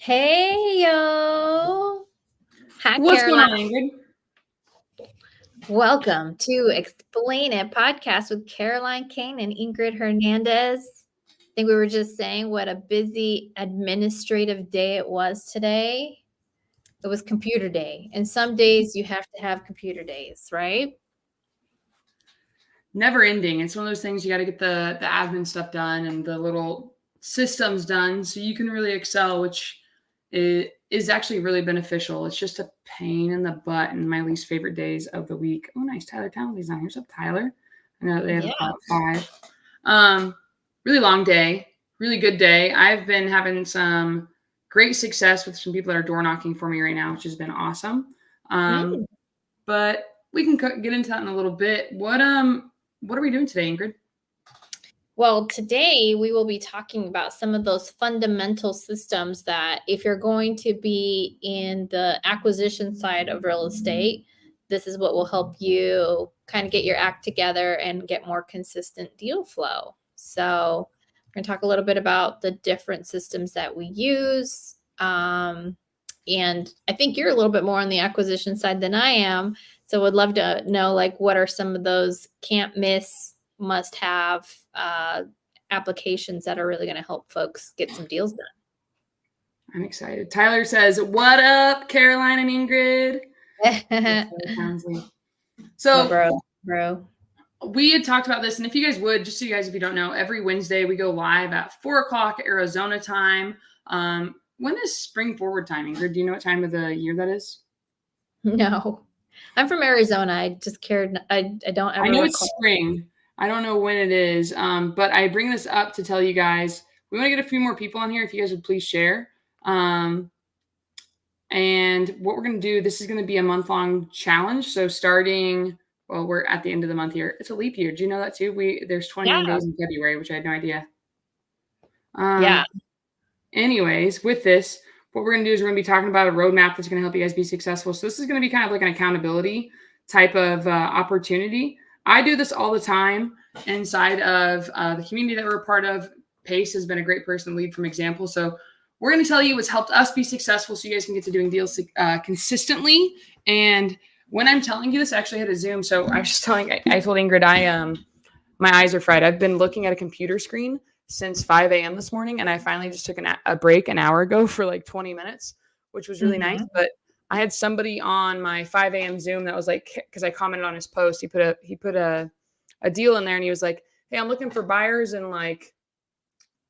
Hey, yo. Hi, What's going Caroline. on, Ingrid? Welcome to Explain It podcast with Caroline Kane and Ingrid Hernandez. I think we were just saying what a busy administrative day it was today. It was computer day. And some days you have to have computer days, right? Never ending. It's one of those things you got to get the admin stuff done and the little systems done so you can really excel, which is actually really beneficial. It's just a pain in the butt and my least favorite days of the week. Oh, nice. Tyler Townley's on here. What's up, Tyler? I know they have a call at 5. Really long day. Really good day. I've been having some great success with some people that are door knocking for me right now, which has been awesome. But we can get into that in a little bit. What are we doing today, Ingrid? Well, today we will be talking about some of those fundamental systems that if you're going to be in the acquisition side of real estate, this is what will help you kind of get your act together and get more consistent deal flow. So we're going to talk a little bit about the different systems that we use. And I think you're a little bit more on the acquisition side than I am. So would love to know, like, what are some of those can't miss, must have applications that are really going to help folks get some deals done. I'm excited. Tyler says, "What up, Caroline and Ingrid?" So, bro. We had talked about this, and if you guys would, just so you guys, if you don't know, every Wednesday we go live at 4:00 Arizona time. When is spring forward time, Ingrid? Do you know what time of the year that is? No, I'm from Arizona. I just cared. I don't ever. I know it's spring. I don't know when it is, but I bring this up to tell you guys we want to get a few more people on here. If you guys would please share. And what we're going to do, this is going to be a month-long challenge. So starting, well, we're at the end of the month here. It's a leap year. Do you know that too? There's 21 days in February, which I had no idea. Anyways, with this, what we're going to do is we're going to be talking about a roadmap that's going to help you guys be successful. So this is going to be kind of like an accountability type of opportunity. I do this all the time inside of the community that we're a part of. Pace has been a great person to lead from example. So we're going to tell you what's helped us be successful so you guys can get to doing deals consistently. And when I'm telling you this, I actually had a Zoom. So I was just telling, I told Ingrid, my eyes are fried. I've been looking at a computer screen since 5 a.m. this morning, and I finally just took a break an hour ago for like 20 minutes, which was really nice. But I had somebody on my 5 a.m. Zoom that was like, because I commented on his post, he put a deal in there, and he was like, "Hey, I'm looking for buyers in like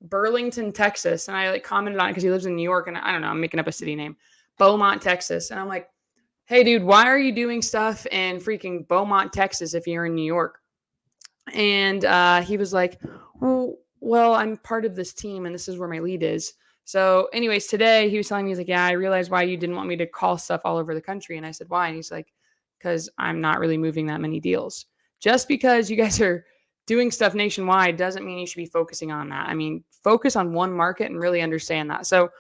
Burlington, Texas," and I like commented on it because he lives in New York, and I don't know, I'm making up a city name, Beaumont, Texas, and I'm like, "Hey, dude, why are you doing stuff in freaking Beaumont, Texas if you're in New York?" And he was like, well, I'm part of this team and this is where my lead is. So anyways, today he was telling me, he's like, "Yeah, I realized why you didn't want me to call stuff all over the country." And I said, "Why?" And he's like, "Because I'm not really moving that many deals. Just because you guys are doing stuff nationwide doesn't mean you should be focusing on that. I mean, focus on one market and really understand that." So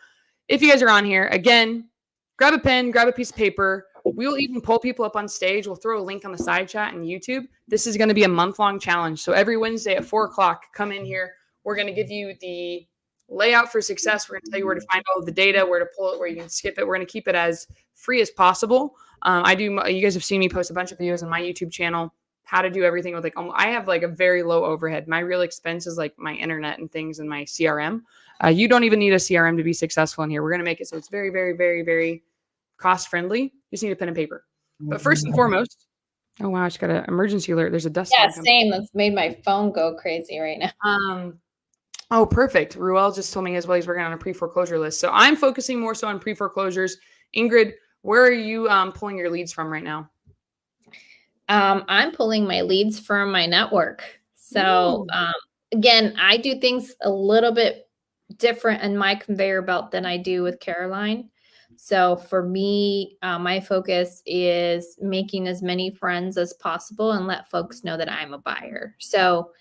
if you guys are on here, again, grab a pen, grab a piece of paper. We'll even pull people up on stage. We'll throw a link on the side chat and YouTube. This is going to be a month-long challenge. So every Wednesday at 4:00, come in here. We're going to give you the layout for success. We're going to tell you where to find all of the data, where to pull it, where you can skip it. We're going to keep it as free as possible. You guys have seen me post a bunch of videos on my YouTube channel, how to do everything with I have like a very low overhead. My real expense is like my internet and things and my CRM. You don't even need a CRM to be successful in here. We're going to make it so it's very, very, very, very cost friendly. You just need a pen and paper. But first and foremost, oh wow, I just got an emergency alert. There's a dust storm coming. Same. That's made my phone go crazy right now. Oh, perfect. Ruel just told me as well he's working on a pre-foreclosure list. So I'm focusing more so on pre-foreclosures. Ingrid, where are you pulling your leads from right now? I'm pulling my leads from my network. So again, I do things a little bit different in my conveyor belt than I do with Caroline. So for me, my focus is making as many friends as possible and let folks know that I'm a buyer. So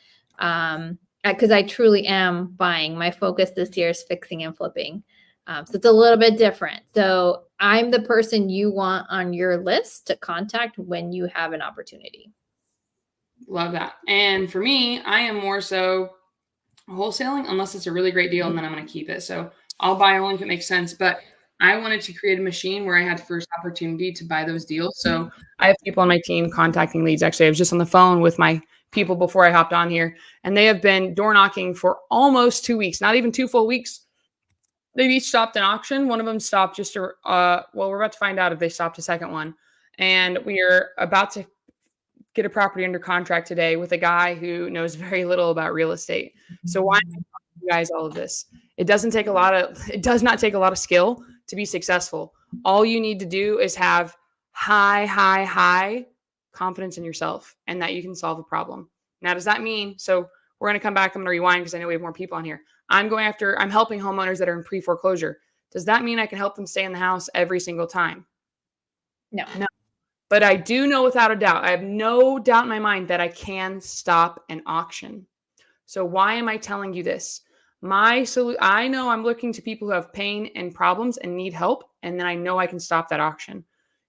because I truly am buying. My focus this year is fixing and flipping. So it's a little bit different. So I'm the person you want on your list to contact when you have an opportunity. Love that. And for me, I am more so wholesaling unless it's a really great deal, and then I'm going to keep it. So I'll buy only if it makes sense. But I wanted to create a machine where I had first opportunity to buy those deals. So I have people on my team contacting leads. Actually, I was just on the phone with my people before I hopped on here, and they have been door knocking for almost 2 weeks, not even 2 full weeks. They've each stopped an auction. One of them stopped just to, well, we're about to find out if they stopped a second one. And we are about to get a property under contract today with a guy who knows very little about real estate. So why am I telling you guys all of this? It does not take a lot of skill to be successful. All you need to do is have high confidence in yourself and that you can solve a problem. Now, does that mean, so we're going to come back, I'm going to rewind because I know we have more people on here. I'm helping homeowners that are in pre-foreclosure. Does that mean I can help them stay in the house every single time? No. But I do know without a doubt, I have no doubt in my mind that I can stop an auction. So why am I telling you this? I know I'm looking to people who have pain and problems and need help, and then I know I can stop that auction.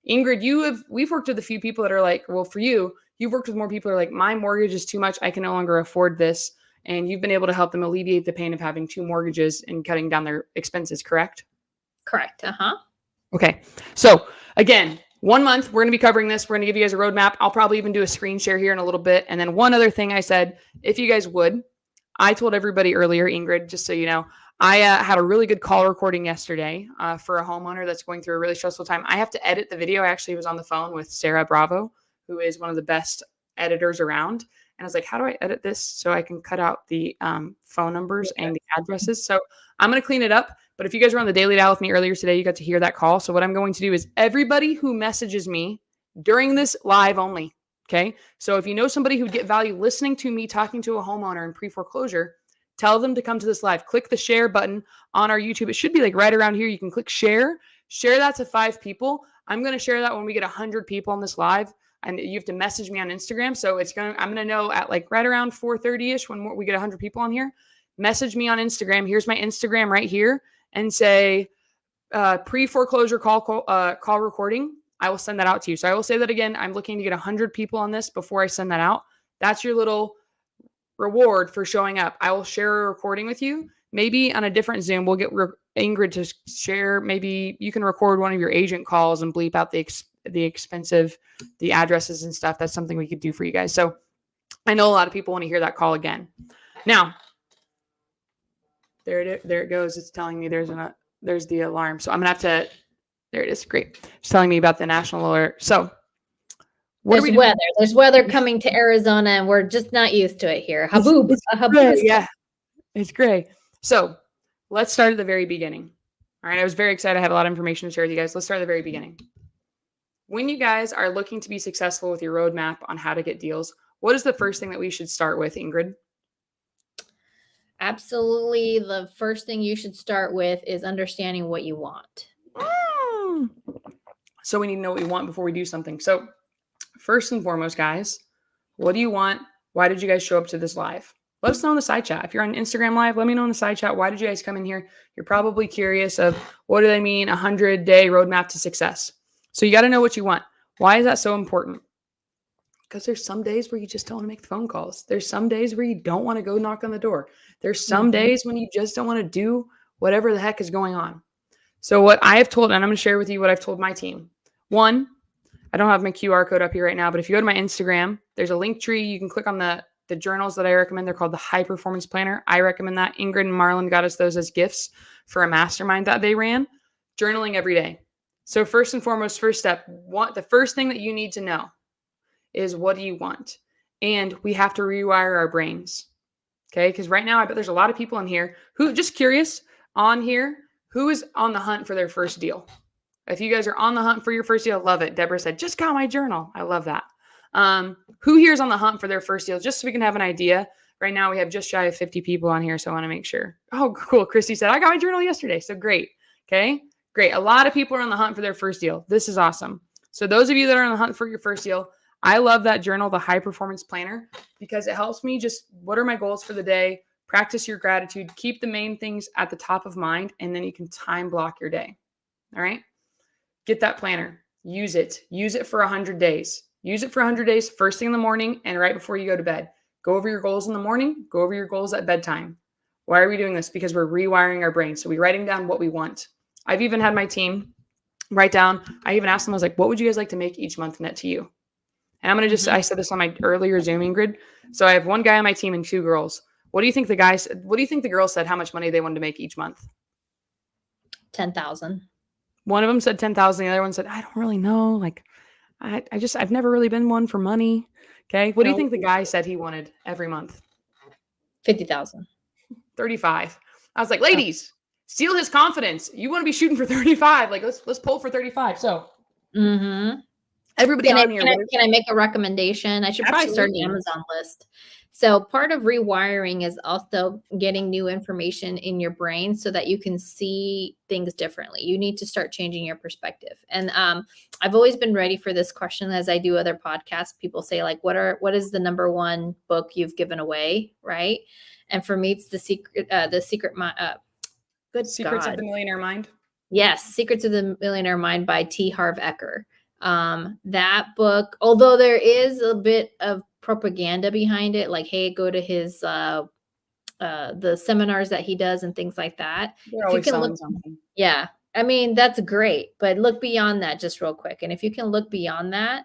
Ingrid, we've worked with a few people that are like, well, for you, you've worked with more people that are like, my mortgage is too much. I can no longer afford this. And you've been able to help them alleviate the pain of having 2 mortgages and cutting down their expenses, correct? Correct. Okay. So again, 1 month, we're going to be covering this. We're going to give you guys a roadmap. I'll probably even do a screen share here in a little bit. And then one other thing I said, if you guys would, I told everybody earlier, Ingrid, just so you know, I had a really good call recording yesterday for a homeowner that's going through a really stressful time. I have to edit the video. I actually was on the phone with Sarah Bravo, who is one of the best editors around. And I was like, how do I edit this so I can cut out the phone numbers and the addresses? So I'm going to clean it up. But if you guys were on the Daily Dial with me earlier today, you got to hear that call. So what I'm going to do is everybody who messages me during this live only, okay? So if you know somebody who'd get value listening to me talking to a homeowner in pre-foreclosure, tell them to come to this live. Click the share button on our YouTube. It should be like right around here. You can click share. Share that to 5 people. I'm going to share that when we get 100 people on this live. And you have to message me on Instagram. So I'm going to know at like right around 4:30ish when we get 100 people on here. Message me on Instagram. Here's my Instagram right here. And say pre-foreclosure call recording. I will send that out to you. So I will say that again. I'm looking to get 100 people on this before I send that out. That's your little reward for showing up. I will share a recording with you. Maybe on a different Zoom, we'll get Ingrid to share. Maybe you can record one of your agent calls and bleep out the addresses and stuff. That's something we could do for you guys. So I know a lot of people want to hear that call again. Now, there it goes. It's telling me there's the alarm. So I'm gonna have to. There it is. Great. It's telling me about the national alert. So there's weather. There's weather coming to Arizona, and we're just not used to it here. Haboob. Yeah, it's great. So let's start at the very beginning. All right. I was very excited. I have a lot of information to share with you guys. Let's start at the very beginning. When you guys are looking to be successful with your roadmap on how to get deals, what is the first thing that we should start with, Ingrid? Absolutely. The first thing you should start with is understanding what you want. So we need to know what we want before we do something. So first and foremost, guys, what do you want? Why did you guys show up to this live? Let us know in the side chat. If you're on Instagram live, let me know in the side chat. Why did you guys come in here? You're probably curious of what do they mean 100-day roadmap to success? So you got to know what you want. Why is that so important? Because there's some days where you just don't want to make the phone calls. There's some days where you don't want to go knock on the door. There's some days when you just don't want to do whatever the heck is going on. So what I have told, and I'm going to share with you what I've told my team. 1, I don't have my QR code up here right now, but if you go to my Instagram, there's a link tree. You can click on the journals that I recommend. They're called the High Performance Planner. I recommend that. Ingrid and Marlon got us those as gifts for a mastermind that they ran. Journaling every day. So first and foremost, first step, the first thing that you need to know is what do you want? And we have to rewire our brains. Okay. Because right now, I bet there's a lot of people in here who, just curious, on here, who is on the hunt for their first deal? If you guys are on the hunt for your first deal, love it. Deborah said, just got my journal. I love that. Who here is on the hunt for their first deal? Just so we can have an idea. Right now, we have just shy of 50 people on here. So I want to make sure. Oh, cool. Christy said, I got my journal yesterday. So great. Okay. Great. A lot of people are on the hunt for their first deal. This is awesome. So those of you that are on the hunt for your first deal, I love that journal, the High Performance Planner, because it helps me just, what are my goals for the day? Practice your gratitude, keep the main things at the top of mind, and then you can time block your day. All right. Get that planner, use it for 100 days. Use it for 100 days, first thing in the morning and right before you go to bed. Go over your goals in the morning, go over your goals at bedtime. Why are we doing this? Because we're rewiring our brain. So we're writing down what we want. I've even had my team write down. I even asked them, I was like, what would you guys like to make each month net to you? And I'm going to I said this on my earlier Zooming grid. So I have one guy on my team and 2 girls. What do you think the girls said how much money they wanted to make each month? 10,000. One of them said 10,000. The other one said, I don't really know. Like, I've never really been one for money. Okay. What do you think the guy said he wanted every month? 50,000. 35. I was like, ladies, steal his confidence. You want to be shooting for 35. Like, let's pull for 35. So everybody on here. Can I make a recommendation? I should probably start an Amazon list. So part of rewiring is also getting new information in your brain so that you can see things differently. You need to start changing your perspective. And I've always been ready for this question as I do other podcasts. People say like, what is the number one book you've given away? Right. And for me, it's Secrets of the Millionaire Mind. Yes. Secrets of the Millionaire Mind by T. Harv Eker. That book, although there is a bit of propaganda behind it, like, hey, go to his the seminars that he does and things like that. They're always selling something. Yeah. I mean, that's great, but look beyond that just real quick. And if you can look beyond that,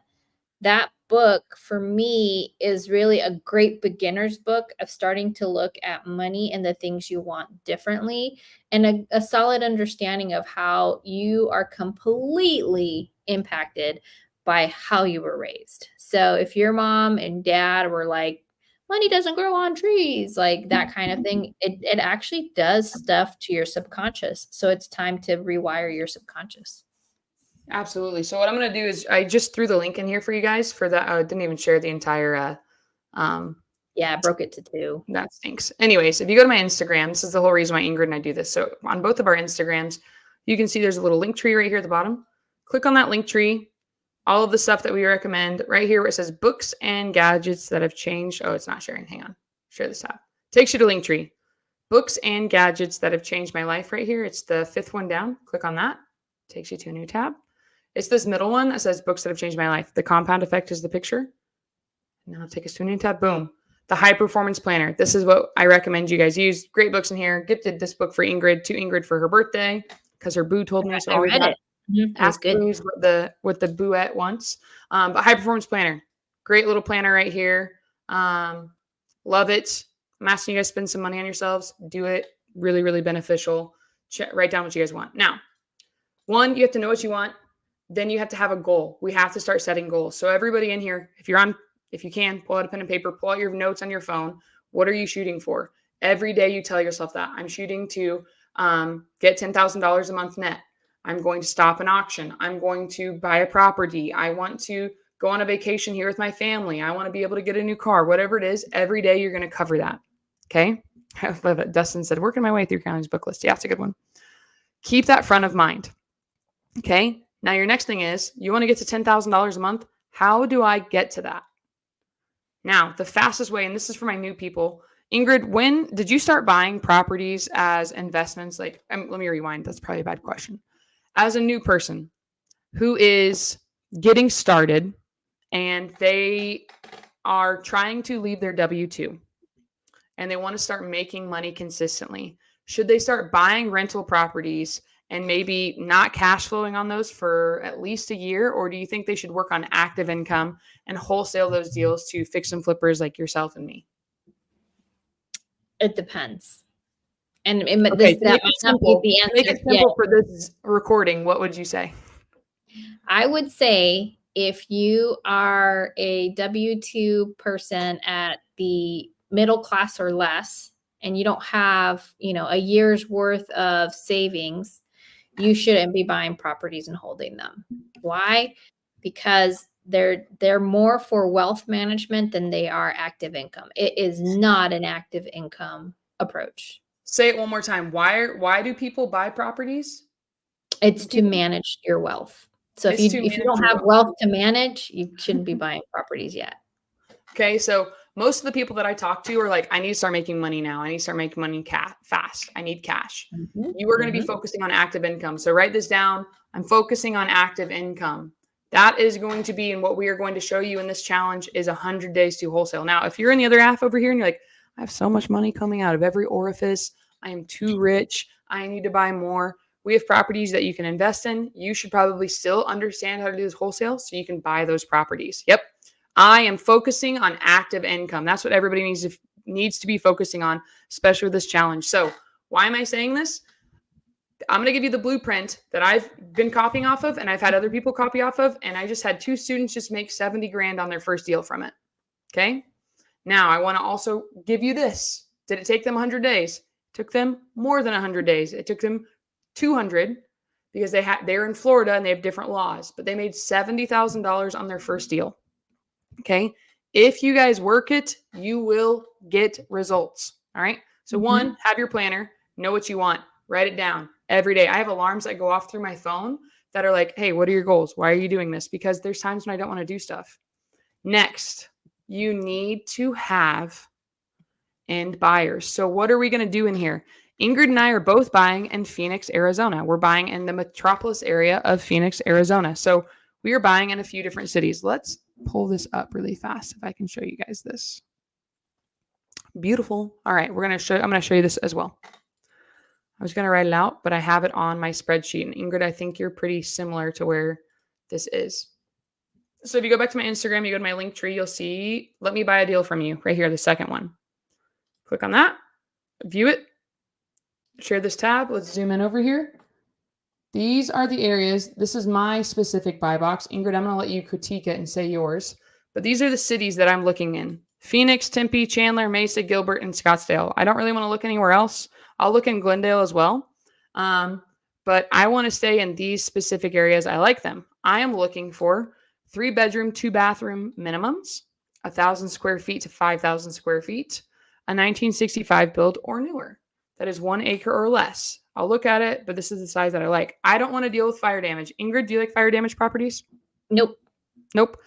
that book for me is really a great beginner's book of starting to look at money and the things you want differently, and a solid understanding of how you are completely impacted by how you were raised. So if your mom and dad were like, money doesn't grow on trees, like that kind of thing, it actually does stuff to your subconscious. So it's time to rewire your subconscious. Absolutely. So what I'm going to do is I just threw the link in here for you guys for that. I didn't even share the entire, I broke it to 2. That stinks. Anyways, if you go to my Instagram, this is the whole reason why Ingrid and I do this. So on both of our Instagrams, you can see there's a little link tree right here at the bottom. Click on that link tree. All of the stuff that we recommend right here where it says books and gadgets that have changed. Oh, it's not sharing. Hang on. Share this tab. Takes you to link tree. Books and gadgets that have changed my life right here. It's the 5th one down. Click on that. Takes you to a new tab. It's this middle one that says books that have changed my life. The compound effect is the picture. And now take us to a new tab. Boom. The high performance planner. This is what I recommend you guys use. Great books in here. Gifted this book for Ingrid to Ingrid for her birthday because her boo told me. So I read it. Ask boo's what the booette wants. But high performance planner. Great little planner right here. Love it. I'm asking you guys to spend some money on yourselves. Do it. Really, really beneficial. Write down what you guys want. Now, one, you have to know what you want. Then you have to have a goal. We have to start setting goals. So everybody in here, if you can, pull out a pen and paper, pull out your notes on your phone. What are you shooting for? Every day you tell yourself that. I'm shooting to get $10,000 a month net. I'm going to stop an auction. I'm going to buy a property. I want to go on a vacation here with my family. I want to be able to get a new car. Whatever it is, every day you're going to cover that. Okay? I love it. Dustin said, working my way through County's book list. Yeah, it's a good one. Keep that front of mind. Okay? Now, your next thing is you want to get to $10,000 a month. How do I get to that? Now, the fastest way, and this is for my new people. Ingrid, when did you start buying properties as investments? Like, let me rewind. That's probably a bad question. As a new person who is getting started and they are trying to leave their W-2 and they want to start making money consistently, should they start buying rental properties and maybe not cash flowing on those for at least a year? Or do you think they should work on active income and wholesale those deals to fix and flippers like yourself and me? It depends. And that might not be the answer. Make it simple for this recording. What would you say? I would say if you are a W-2 person at the middle class or less, and you don't have, a year's worth of savings, you shouldn't be buying properties and holding them. Why? Because they're more for wealth management than they are active income. It is not an active income approach. Say it one more time. Why do people buy properties? It's to manage your wealth. So if you don't have wealth to manage, you shouldn't be buying properties yet. Okay, so most of the people that I talk to are like, I need to start making money now. I need to start making money fast. I need cash. Mm-hmm. You are going to be focusing on active income. So write this down. I'm focusing on active income. That is going to be, and what we are going to show you in this challenge is 100 days to wholesale. Now, if you're in the other half over here and you're like, I have so much money coming out of every orifice. I am too rich. I need to buy more. We have properties that you can invest in. You should probably still understand how to do this wholesale so you can buy those properties. Yep. I am focusing on active income. That's what everybody needs to be focusing on, especially with this challenge. So why am I saying this? I'm going to give you the blueprint that I've been copying off of and I've had other people copy off of. And I just had 2 students just make 70 grand on their first deal from it. Okay. Now I want to also give you this. Did it take them 100 days? It took them more than 100 days. It took them 200 because they're in Florida and they have different laws, but they made $70,000 on their first deal. Okay. If you guys work it, you will get results. All right. So one, have your planner, know what you want, write it down every day. I have alarms that go off through my phone that are like, hey, what are your goals? Why are you doing this? Because there's times when I don't want to do stuff. Next, you need to have end buyers. So what are we going to do in here? Ingrid and I are both buying in Phoenix, Arizona. We're buying in the metropolis area of Phoenix, Arizona. So we are buying in a few different cities. Let's pull this up really fast if I can show you guys this. Beautiful. All right, I'm going to show you this as well. I was going to write it out, but I have it on my spreadsheet. And Ingrid, I think you're pretty similar to where this is. So if you go back to my Instagram, you go to my link tree, you'll see, let me buy a deal from you right here, the second one. Click on that, view it, share this tab. Let's zoom in over here. These are the areas. This is my specific buy box. Ingrid, I'm going to let you critique it and say yours. But these are the cities that I'm looking in. Phoenix, Tempe, Chandler, Mesa, Gilbert, and Scottsdale. I don't really want to look anywhere else. I'll look in Glendale as well. But I want to stay in these specific areas. I like them. I am looking for 3-bedroom, 2-bathroom minimums, 1,000 square feet to 5,000 square feet, a 1965 build or newer. That is 1 acre or less. I'll look at it, but this is the size that I like. I don't want to deal with fire damage. Ingrid, do you like fire damage properties? Nope. Nope.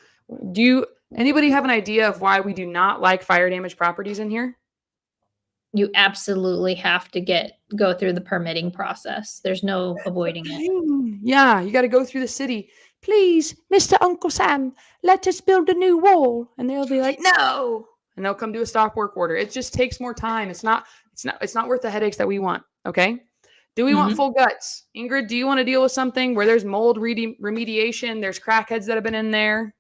Anybody have an idea of why we do not like fire damage properties in here? You absolutely have to go through the permitting process. There's no avoiding it. Yeah, you got to go through the city. Please, Mr. Uncle Sam, let us build a new wall. And they'll be like, no. And they'll come do a stop work order. It just takes more time. It's not worth the headaches that we want. Okay. Do we want full guts? Ingrid, do you want to deal with something where there's mold remediation? There's crackheads that have been in there.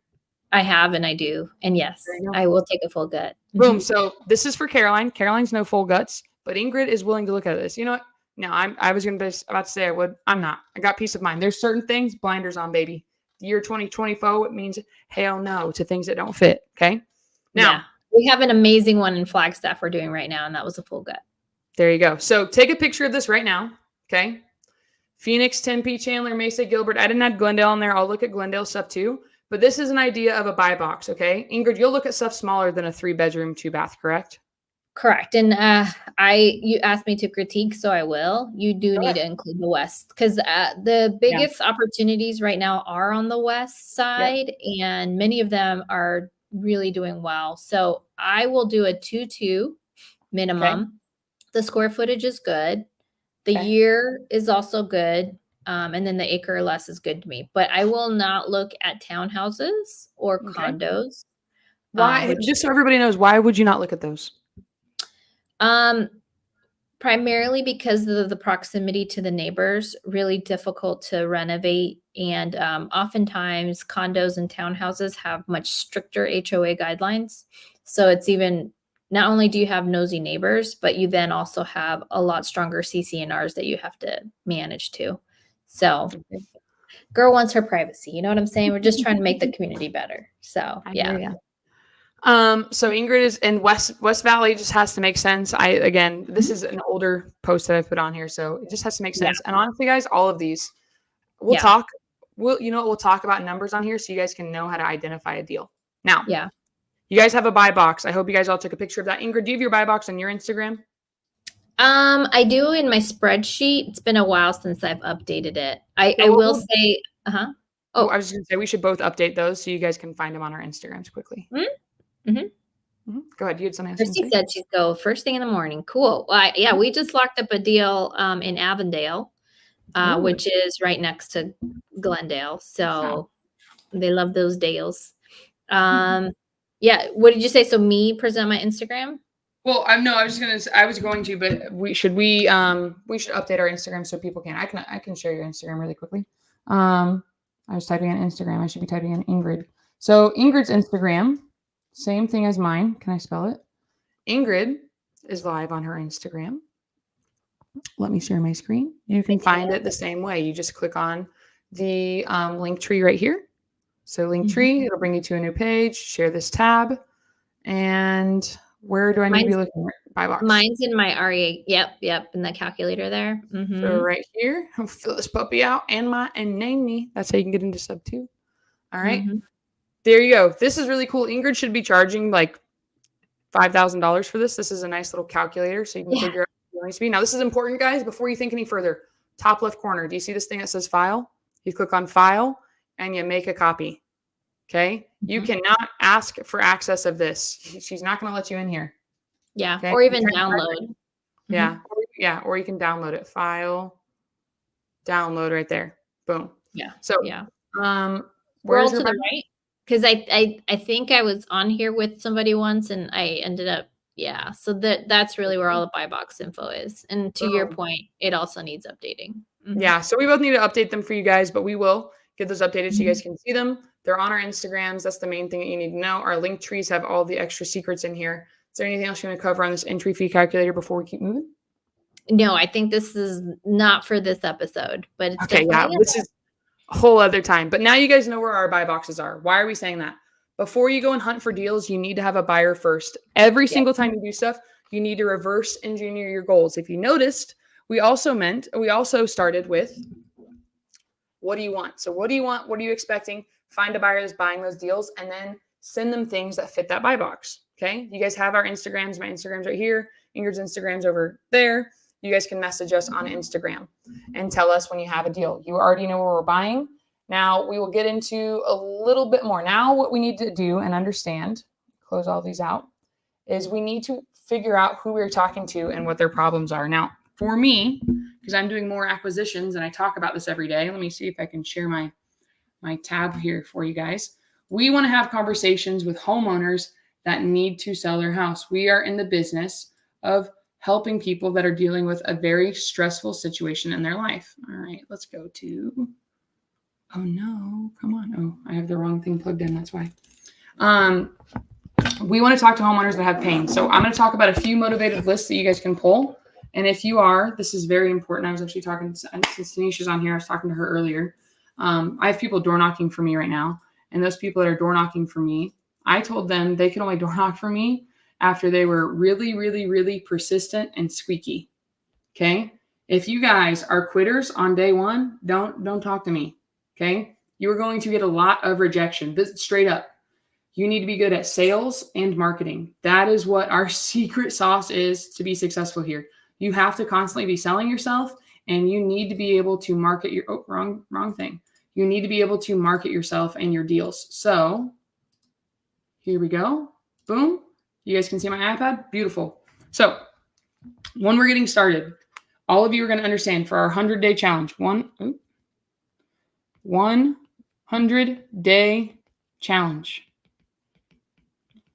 I have, and I do. And yes, I will take a full gut. Boom. So this is for Caroline. Caroline's no full guts, but Ingrid is willing to look at this. You know what? No, I was about to say I would. I'm not. I got peace of mind. There's certain things, blinders on, baby. The year 2024, it means hell no to things that don't fit. Okay. Now, we have an amazing one in Flagstaff we're doing right now, and that was a full gut. There you go. So take a picture of this right now. Okay. Phoenix, Tempe, Chandler, Mesa, Gilbert. I didn't have Glendale in there. I'll look at Glendale stuff too. But this is an idea of a buy box, okay? Ingrid, you'll look at stuff smaller than a 3-bedroom, 2-bath, correct? Correct. And you asked me to critique, so I will. You do need to include the West because the biggest opportunities right now are on the West side, and many of them are really doing well. So I will do a 2-2 minimum. Okay. The square footage is good. The year is also good. And then the acre or less is good to me. But I will not look at townhouses or condos. Why? Just so everybody knows, why would you not look at those? Primarily because of the proximity to the neighbors, really difficult to renovate. And oftentimes condos and townhouses have much stricter HOA guidelines. So it's even, not only do you have nosy neighbors, but you then also have a lot stronger CC&Rs that you have to manage too. So girl wants her privacy. You know what I'm saying? We're just trying to make the community better. So yeah. So Ingrid is in West Valley. Just has to make sense. This is an older post that I've put on here, so it just has to make sense. And honestly, guys, all of these, we'll talk about numbers on here so you guys can know how to identify a deal. Now, you guys have a buy box. I hope you guys all took a picture of that. Ingrid, do you have your buy box on your Instagram? I do in my spreadsheet. It's been a while since I've updated it. I will say, I was going to say we should both update those so you guys can find them on our Instagrams quickly. Go ahead. You had something else. Christy said she'd go first thing in the morning. Cool. Well, we just locked up a deal in Avondale, which is right next to Glendale. So they love those deals. What did you say? So me present my Instagram? Well, I was going to, but we should update our Instagram so people can. I can share your Instagram really quickly. I was typing in Instagram. I should be typing in Ingrid. So Ingrid's Instagram, same thing as mine. Can I spell it? Ingrid is live on her Instagram. Let me share my screen. You can find it the same way. You just click on the link tree right here. So link tree, it'll bring you to a new page. Share this tab. And where do I need to be looking? Buy box. Mine's in my REA. Yep. In the calculator there. So right here, I'll fill this puppy out and name me. That's how you can get into sub 2. All right. There you go. This is really cool. Ingrid should be charging like $5,000 for this. This is a nice little calculator so you can figure out what it needs to be. Now, this is important, guys. Before you think any further, top left corner, do you see this thing that says file? You click on file and you make a copy. Okay. You cannot ask for access of this. She's not going to let you in here. Yeah. Okay? Or even download. Yeah. Or you can download it. File, download right there. Boom. Yeah. So, scroll to the right. Because I think I was on here with somebody once and I ended up, so that's really where all the buy box info is. And to your point, it also needs updating. Yeah, so we both need to update them for you guys, but we will get those updated so you guys can see them. They're on our Instagrams. That's the main thing that you need to know. Our link trees have all the extra secrets in here. Is there anything else you want to cover on this entry fee calculator before we keep moving? No, I think this is not for this episode, but it's okay. Yeah, this is a whole other time. But now you guys know where our buy boxes are. Why are we saying that? Before you go and hunt for deals, you need to have a buyer first. Every single time you do stuff, you need to reverse engineer your goals. If you noticed, we also started with, what do you want? So what do you want? What are you expecting? Find a buyer that's buying those deals and then send them things that fit that buy box. Okay. You guys have our Instagrams. My Instagram's right here. Ingrid's Instagram's over there. You guys can message us on Instagram and tell us when you have a deal. You already know where we're buying. Now we will get into a little bit more. Now what we need to do and understand, close all these out, is we need to figure out who we're talking to and what their problems are. Now, for me, because I'm doing more acquisitions and I talk about this every day, let me see if I can share my tab here for you guys. We want to have conversations with homeowners that need to sell their house. We are in the business of helping people that are dealing with a very stressful situation in their life. All right, let's go to, oh no, come on. Oh, I have the wrong thing plugged in. That's why. We want to talk to homeowners that have pain. So I'm going to talk about a few motivated lists that you guys can pull. And if you are, this is very important. I was actually talking, since Tanisha's on here, I was talking to her earlier. I have people door knocking for me right now. And those people that are door knocking for me, I told them they could only door knock for me after they were really, really, really persistent and squeaky. Okay. If you guys are quitters on day one, don't talk to me. Okay. You are going to get a lot of rejection. This straight up. You need to be good at sales and marketing. That is what our secret sauce is to be successful here. You have to constantly be selling yourself and you need to be able to market your, wrong thing. You need to be able to market yourself and your deals. So here we go. Boom. You guys can see my iPad. Beautiful. So when we're getting started, all of you are going to understand for our 100-day challenge, 100-day challenge.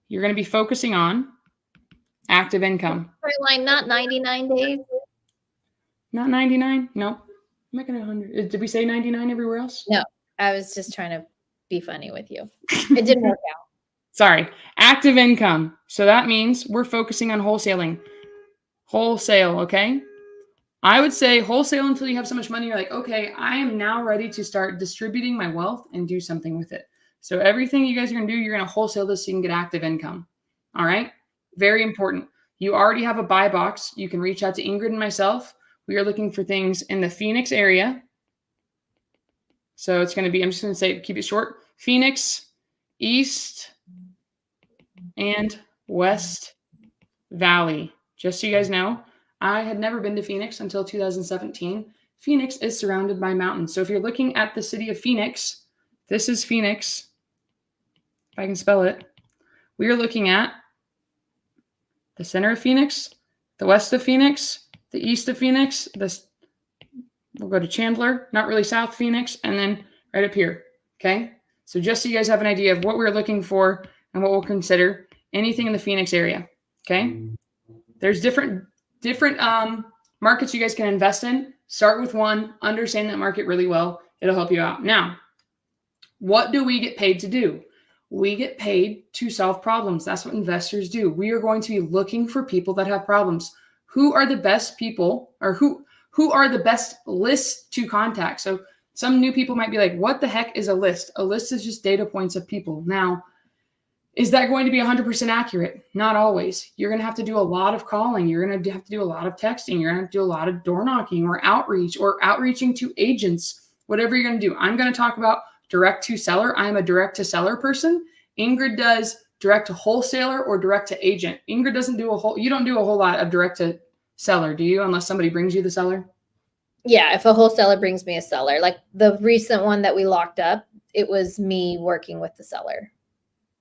You're going to be focusing on active income. Line, not 99 days. Not 99? No. I'm making it 100. Did we say 99 everywhere else? No, I was just trying to be funny with you. It didn't work out. Sorry. Active income. So that means we're focusing on wholesaling. Wholesale, okay? I would say wholesale until you have so much money. You're like, okay, I am now ready to start distributing my wealth and do something with it. So everything you guys are going to do, you're going to wholesale this so you can get active income. All right? Very important. You already have a buy box. You can reach out to Ingrid and myself. We are looking for things in the Phoenix area. So it's going to be, I'm just going to say, keep it short, Phoenix, East, and West Valley. Just so you guys know, I had never been to Phoenix until 2017. Phoenix is surrounded by mountains. So if you're looking at the city of Phoenix, this is Phoenix. If I can spell it. We are looking at the center of Phoenix, the west of Phoenix, the east of Phoenix, we'll go to Chandler, not really South Phoenix, and then right up here, okay? So just so you guys have an idea of what we're looking for and what we'll consider, anything in the Phoenix area, okay? There's different markets you guys can invest in. Start with one, understand that market really well. It'll help you out. Now, what do we get paid to do? We get paid to solve problems. That's what investors do. We are going to be looking for people that have problems. Who are the best people, or who are the best lists to contact? So some new people might be like, what the heck is a list? A list is just data points of people. Now, is that going to be 100% accurate? Not always. You're going to have to do a lot of calling. You're going to have to do a lot of texting. You're going to have to do a lot of door knocking or outreaching to agents, whatever you're going to do. I'm going to talk about direct to seller. I'm a direct to seller person. Ingrid does direct to wholesaler or direct to agent. Ingrid doesn't do you don't do a whole lot of direct to seller, do you? Unless somebody brings you the seller? Yeah, if a wholesaler brings me a seller, like the recent one that we locked up, it was me working with the seller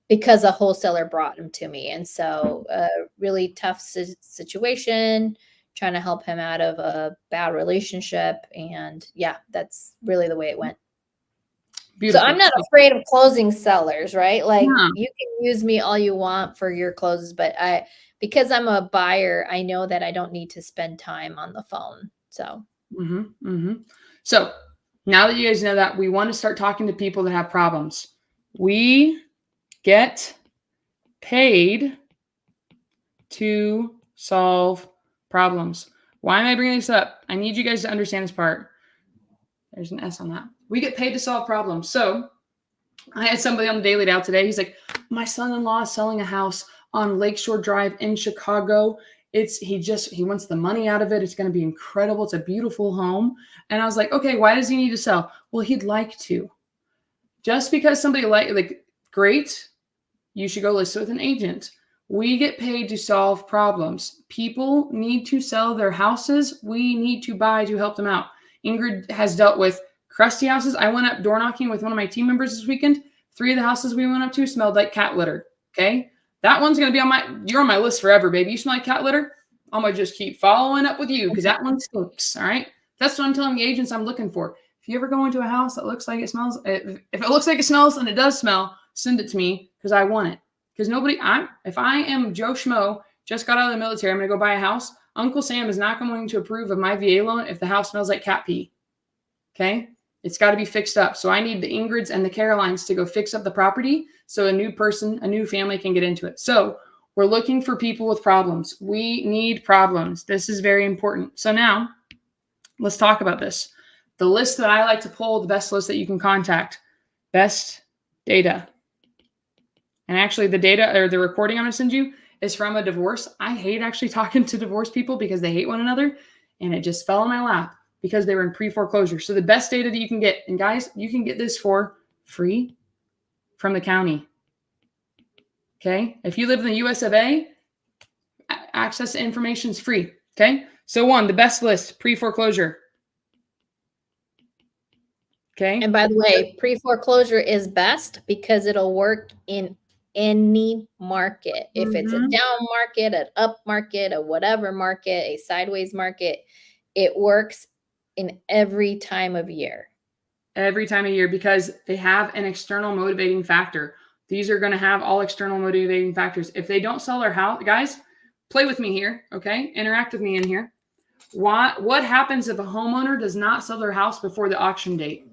because a wholesaler brought him to me. And so a really tough situation, trying to help him out of a bad relationship. And yeah, that's really the way it went. Beautiful. So I'm not afraid of closing sellers, right? Like you can use me all you want for your closes, but because I'm a buyer, I know that I don't need to spend time on the phone. So. So now that you guys know that, we want to start talking to people that have problems. We get paid to solve problems. Why am I bringing this up? I need you guys to understand this part. There's an S on that. We get paid to solve problems. So I had somebody on the Daily Dow today. He's like, my son-in-law is selling a house on Lakeshore Drive in Chicago. He wants the money out of it. It's going to be incredible. It's a beautiful home. And I was like, okay, why does he need to sell? Well, he'd like to. Just because somebody great, you should go list with an agent. We get paid to solve problems. People need to sell their houses. We need to buy to help them out. Ingrid has dealt with crusty houses. I went up door knocking with one of my team members this weekend. 3 of the houses we went up to smelled like cat litter. Okay. That one's going to be you're on my list forever, baby. You smell like cat litter? I'm going to just keep following up with you because that one stinks. All right. That's what I'm telling the agents I'm looking for. If you ever go into a house that looks like it smells, if it looks like it smells and it does smell, send it to me because I want it. Because if I am Joe Schmo, just got out of the military, I'm going to go buy a house. Uncle Sam is not going to approve of my VA loan if the house smells like cat pee. Okay. It's got to be fixed up. So I need the Ingrids and the Carolines to go fix up the property so a new family can get into it. So we're looking for people with problems. We need problems. This is very important. So now let's talk about this. The list that I like to pull, the best list that you can contact, best data. And actually the data or the recording I'm going to send you is from a divorce. I hate actually talking to divorced people because they hate one another. And it just fell in my lap because they were in pre-foreclosure. So the best data that you can get, and guys, you can get this for free from the county. Okay. If you live in the US of A, access to information is free. Okay. So the best list, pre-foreclosure. Okay. And by the way, pre-foreclosure is best because it'll work in any market. If it's a down market, an up market, a whatever market, a sideways market, it works in every time of year. Every time of year because they have an external motivating factor. These are going to have all external motivating factors. If they don't sell their house, guys, play with me here, okay? Interact with me in here. What happens if a homeowner does not sell their house before the auction date?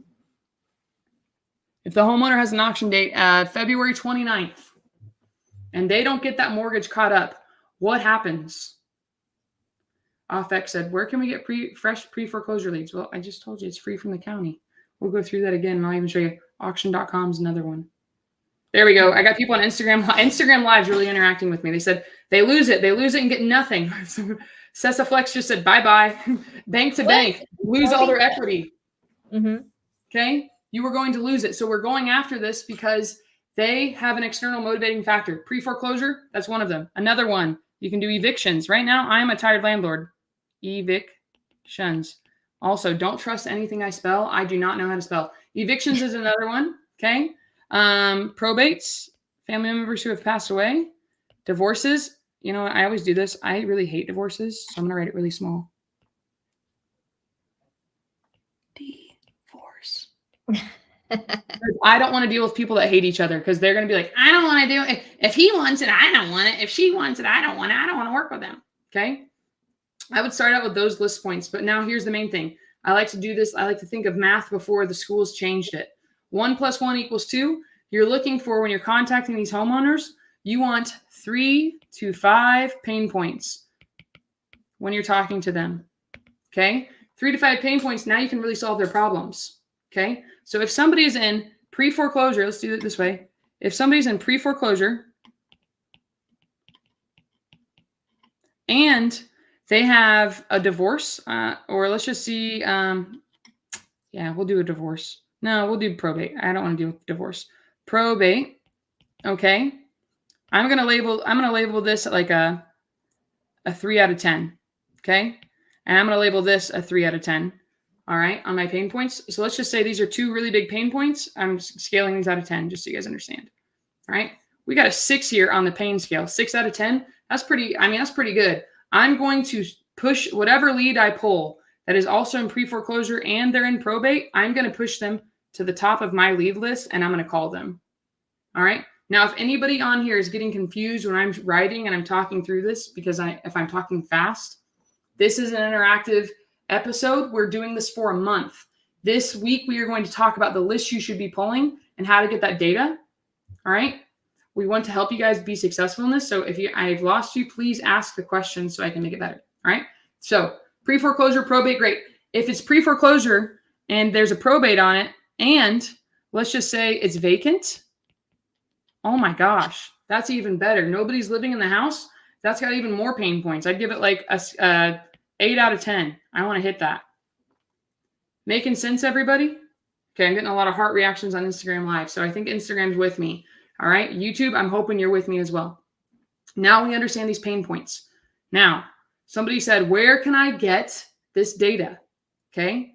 If the homeowner has an auction date February 29th and they don't get that mortgage caught up, what happens? OFX said, where can we get fresh pre-foreclosure leads? Well, I just told you it's free from the county. We'll go through that again, and I'll even show you. Auction.com is another one. There we go. I got people on Instagram. Instagram Live's really interacting with me. They said they lose it and get nothing. Sessa Flex just said, bye-bye. Bank to bank. Lose all their equity. Okay? You were going to lose it. So we're going after this because they have an external motivating factor. Pre-foreclosure, that's one of them. Another one, you can do evictions. Right now, I am a tired landlord. Evictions. Also, don't trust anything I spell. I do not know how to spell. Evictions is another one. Okay. Probates, family members who have passed away. Divorces. You know, I always do this. I really hate divorces, so I'm going to write it really small. Divorce. I don't want to deal with people that hate each other because they're going to be like, I don't want to do it. If he wants it, I don't want it. If she wants it, I don't want it. I don't want to work with them. Okay. I would start out with those list points, but now here's the main thing. I like to do this. I like to think of math before the schools changed it. 1 + 1 = 2. You're looking for, when you're contacting these homeowners, you want 3 to 5 pain points when you're talking to them. Okay. 3 to 5 pain points. Now you can really solve their problems. Okay. So if somebody is in pre-foreclosure, let's do it this way. If somebody's in pre-foreclosure and they have a divorce, or let's just see, yeah, we'll do a divorce. No, we'll do probate. I don't want to do divorce. Probate. Okay. I'm gonna label this like a 3 out of 10. Okay. And I'm gonna label this a 3 out of 10. All right, on my pain points. So let's just say these are 2 really big pain points. I'm scaling these out of 10 just so you guys understand. All right. We got a 6 here on the pain scale. 6 out of 10. That's pretty good. I'm going to push whatever lead I pull that is also in pre-foreclosure and they're in probate. I'm going to push them to the top of my lead list and I'm going to call them. All right. Now, if anybody on here is getting confused when I'm writing and I'm talking through this, because if I'm talking fast, this is an interactive episode. We're doing this for a month. This week, we are going to talk about the list you should be pulling and how to get that data. All right. We want to help you guys be successful in this. So if I've lost you, please ask the question so I can make it better. All right. So pre-foreclosure, probate, great. If it's pre-foreclosure and there's a probate on it, and let's just say it's vacant. Oh my gosh, that's even better. Nobody's living in the house. That's got even more pain points. I'd give it like a 8 out of 10. I want to hit that. Making sense, everybody? Okay, I'm getting a lot of heart reactions on Instagram Live, so I think Instagram's with me. All right, YouTube, I'm hoping you're with me as well. Now we understand these pain points. Now, somebody said, where can I get this data? Okay,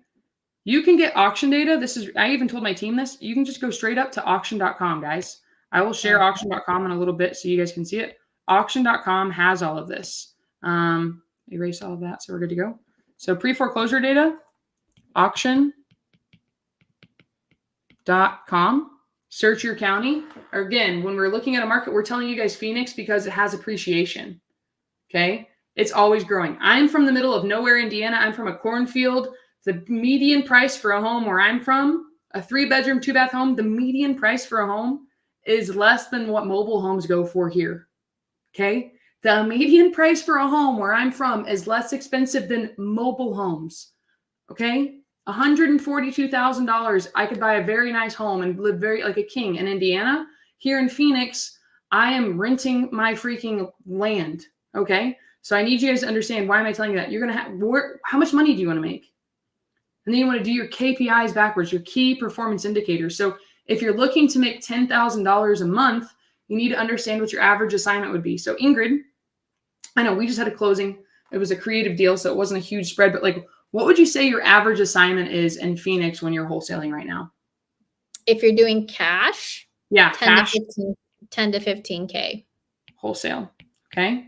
you can get auction data. I even told my team this. You can just go straight up to auction.com, guys. I will share auction.com in a little bit so you guys can see it. Auction.com has all of this. Erase all of that, so we're good to go. So pre-foreclosure data, auction.com. Search your county. Again, when we're looking at a market, we're telling you guys Phoenix because it has appreciation. Okay? It's always growing. I'm from the middle of nowhere, Indiana. I'm from a cornfield. The median price for a home where I'm from, a 3-bedroom, 2-bath home, the median price for a home is less than what mobile homes go for here. Okay? The median price for a home where I'm from is less expensive than mobile homes. Okay? $142,000, I could buy a very nice home and live very like a king in Indiana. Here in Phoenix, I am renting my freaking land. Okay? So I need you guys to understand, why am I telling you that? You're going to have, how much money do you want to make? And then you want to do your KPIs backwards, your key performance indicators. So if you're looking to make $10,000 a month, you need to understand what your average assignment would be. So Ingrid, I know we just had a closing. It was a creative deal, so it wasn't a huge spread, but like, what would you say your average assignment is in Phoenix when you're wholesaling right now? If you're doing cash, yeah, 10 to 15K. Wholesale. Okay.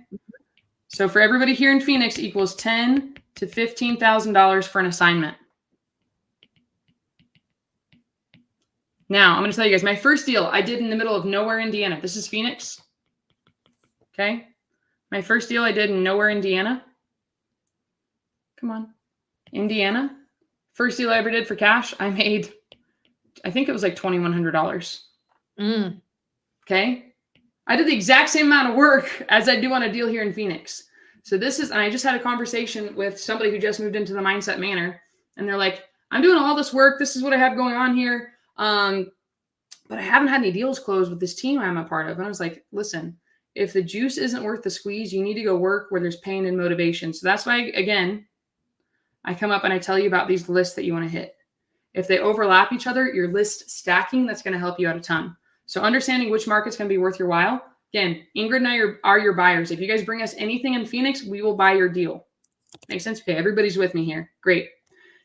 So for everybody here in Phoenix, equals $10,000 to $15,000 for an assignment. Now I'm going to tell you guys my first deal I did in the middle of nowhere, Indiana. This is Phoenix. Okay. My first deal I did in nowhere, Indiana. Come on. Indiana. First deal I ever did for cash, I made, I think it was like $2,100. Okay. I did the exact same amount of work as I do on a deal here in Phoenix. So this is, and I just had a conversation with somebody who just moved into the Mindset Manor, and they're like, I'm doing all this work. This is what I have going on here. But I haven't had any deals closed with this team I'm a part of. And I was like, listen, if the juice isn't worth the squeeze, you need to go work where there's pain and motivation. So that's why, again, I come up and I tell you about these lists that you want to hit. If they overlap each other, your list stacking, that's going to help you out a ton. So understanding which market's going to be worth your while. Again, Ingrid and I are your buyers. If you guys bring us anything in Phoenix, we will buy your deal. Makes sense? Okay, everybody's with me here. Great.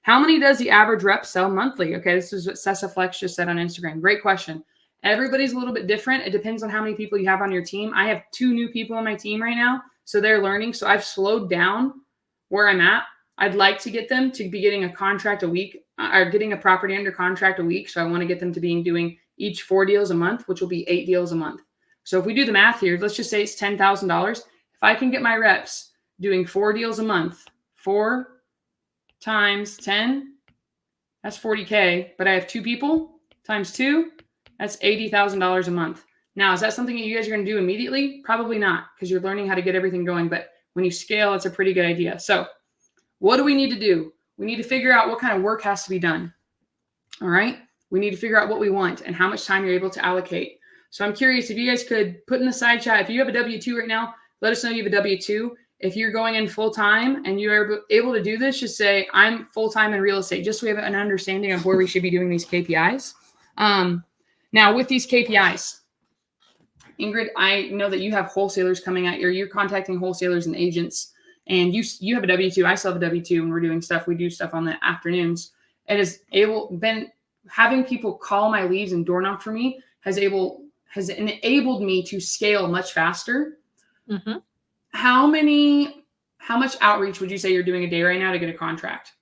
How many does the average rep sell monthly? Okay, this is what Sessa Flex just said on Instagram. Great question. Everybody's a little bit different. It depends on how many people you have on your team. I have 2 new people on my team right now, so they're learning. So I've slowed down where I'm at. I'd like to get them to be getting a contract a week, or getting a property under contract a week. So I want to get them to be doing each 4 deals a month, which will be 8 deals a month. So if we do the math here, let's just say it's $10,000. If I can get my reps doing 4 deals a month. 4 times 10, that's 40K, but I have 2 people times 2, that's $80,000 a month. Now, is that something that you guys are going to do immediately? Probably not, because you're learning how to get everything going. But when you scale, it's a pretty good idea. So what do we need to do? We need to figure out what kind of work has to be done. All right. We need to figure out what we want and how much time you're able to allocate. So I'm curious if you guys could put in the side chat, if you have a W-2 right now, let us know you have a W-2. If you're going in full time and you're able to do this, just say, I'm full time in real estate, just so we have an understanding of where we should be doing these KPIs. Now, with these KPIs, Ingrid, I know that you have wholesalers coming at you. You're contacting wholesalers and agents, and you have a W-2. I still have a W-2, and we're doing stuff. We do stuff on the afternoons. It has been having people call my leads and door knock for me has enabled me to scale much faster. Mm-hmm. How much outreach would you say you're doing a day right now to get a contract?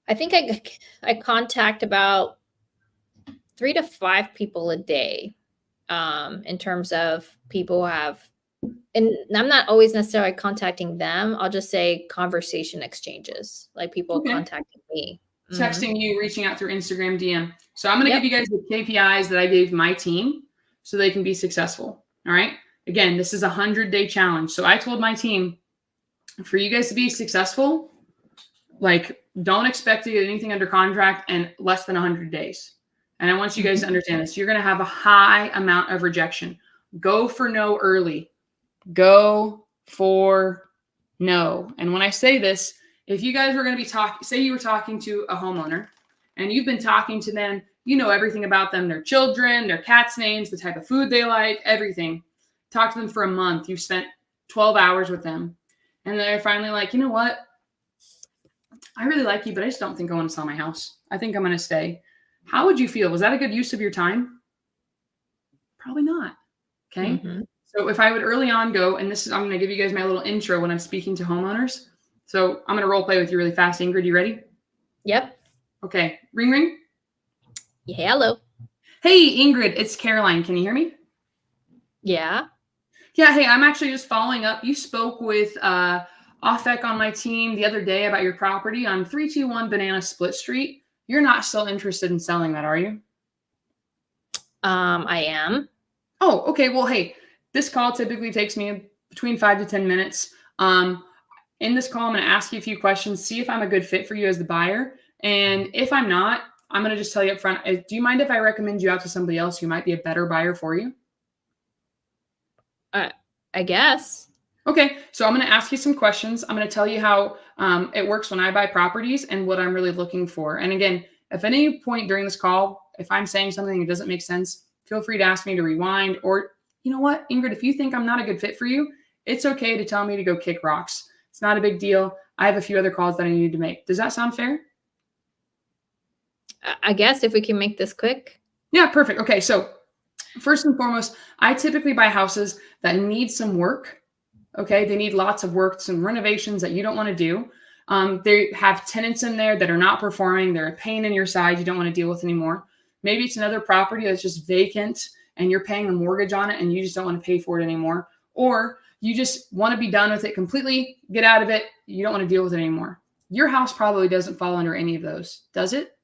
I think I contact about 3 to 5 people a day, in terms of people who have, and I'm not always necessarily contacting them. I'll just say conversation exchanges, like people contacting me. Texting you, reaching out through Instagram DM. So I'm going to give you guys the KPIs that I gave my team so they can be successful. All right. Again, this is a 100-day challenge. So I told my team, for you guys to be successful, like, don't expect to get anything under contract in less than 100 days. And I want you guys to understand this. You're going to have a high amount of rejection. Go for no early. Go for no. And when I say this, if you guys were going to be say you were talking to a homeowner and you've been talking to them, you know everything about them, their children, their cats' names, the type of food they like, everything. Talk to them for a month. You've spent 12 hours with them. And they're finally like, you know what? I really like you, but I just don't think I want to sell my house. I think I'm going to stay. How would you feel? Was that a good use of your time? Probably not. Okay. Mm-hmm. So if I would early on go, and I'm going to give you guys my little intro when I'm speaking to homeowners. So I'm going to role play with you really fast. Ingrid, you ready? Yep. Okay. Ring, ring. Yeah, hello. Hey, Ingrid, it's Caroline. Can you hear me? Yeah. Yeah. Hey, I'm actually just following up. You spoke with Offek on my team the other day about your property on 321 Banana Split Street. You're not still interested in selling that, are you? I am. Oh, okay. Well, hey, this call typically takes me between 5 to 10 minutes. In this call, I'm going to ask you a few questions, see if I'm a good fit for you as the buyer. And if I'm not, I'm going to just tell you up front, do you mind if I recommend you out to somebody else who might be a better buyer for you? I guess. Okay. So I'm going to ask you some questions. I'm going to tell you how it works when I buy properties and what I'm really looking for. And again, if at any point during this call, if I'm saying something that doesn't make sense, feel free to ask me to rewind. Or, you know what, Ingrid, if you think I'm not a good fit for you, it's okay to tell me to go kick rocks. It's not a big deal. I have a few other calls that I need to make. Does that sound fair? I guess if we can make this quick. Yeah, perfect. Okay, so first and foremost, I typically buy houses that need some work. Okay, they need lots of work, some renovations that you don't want to do. They have tenants in there that are not performing. They're a pain in your side you don't want to deal with anymore. Maybe it's another property that's just vacant and you're paying the mortgage on it and you just don't want to pay for it anymore. Or you just want to be done with it completely, get out of it. You don't want to deal with it anymore. Your house probably doesn't fall under any of those, does it?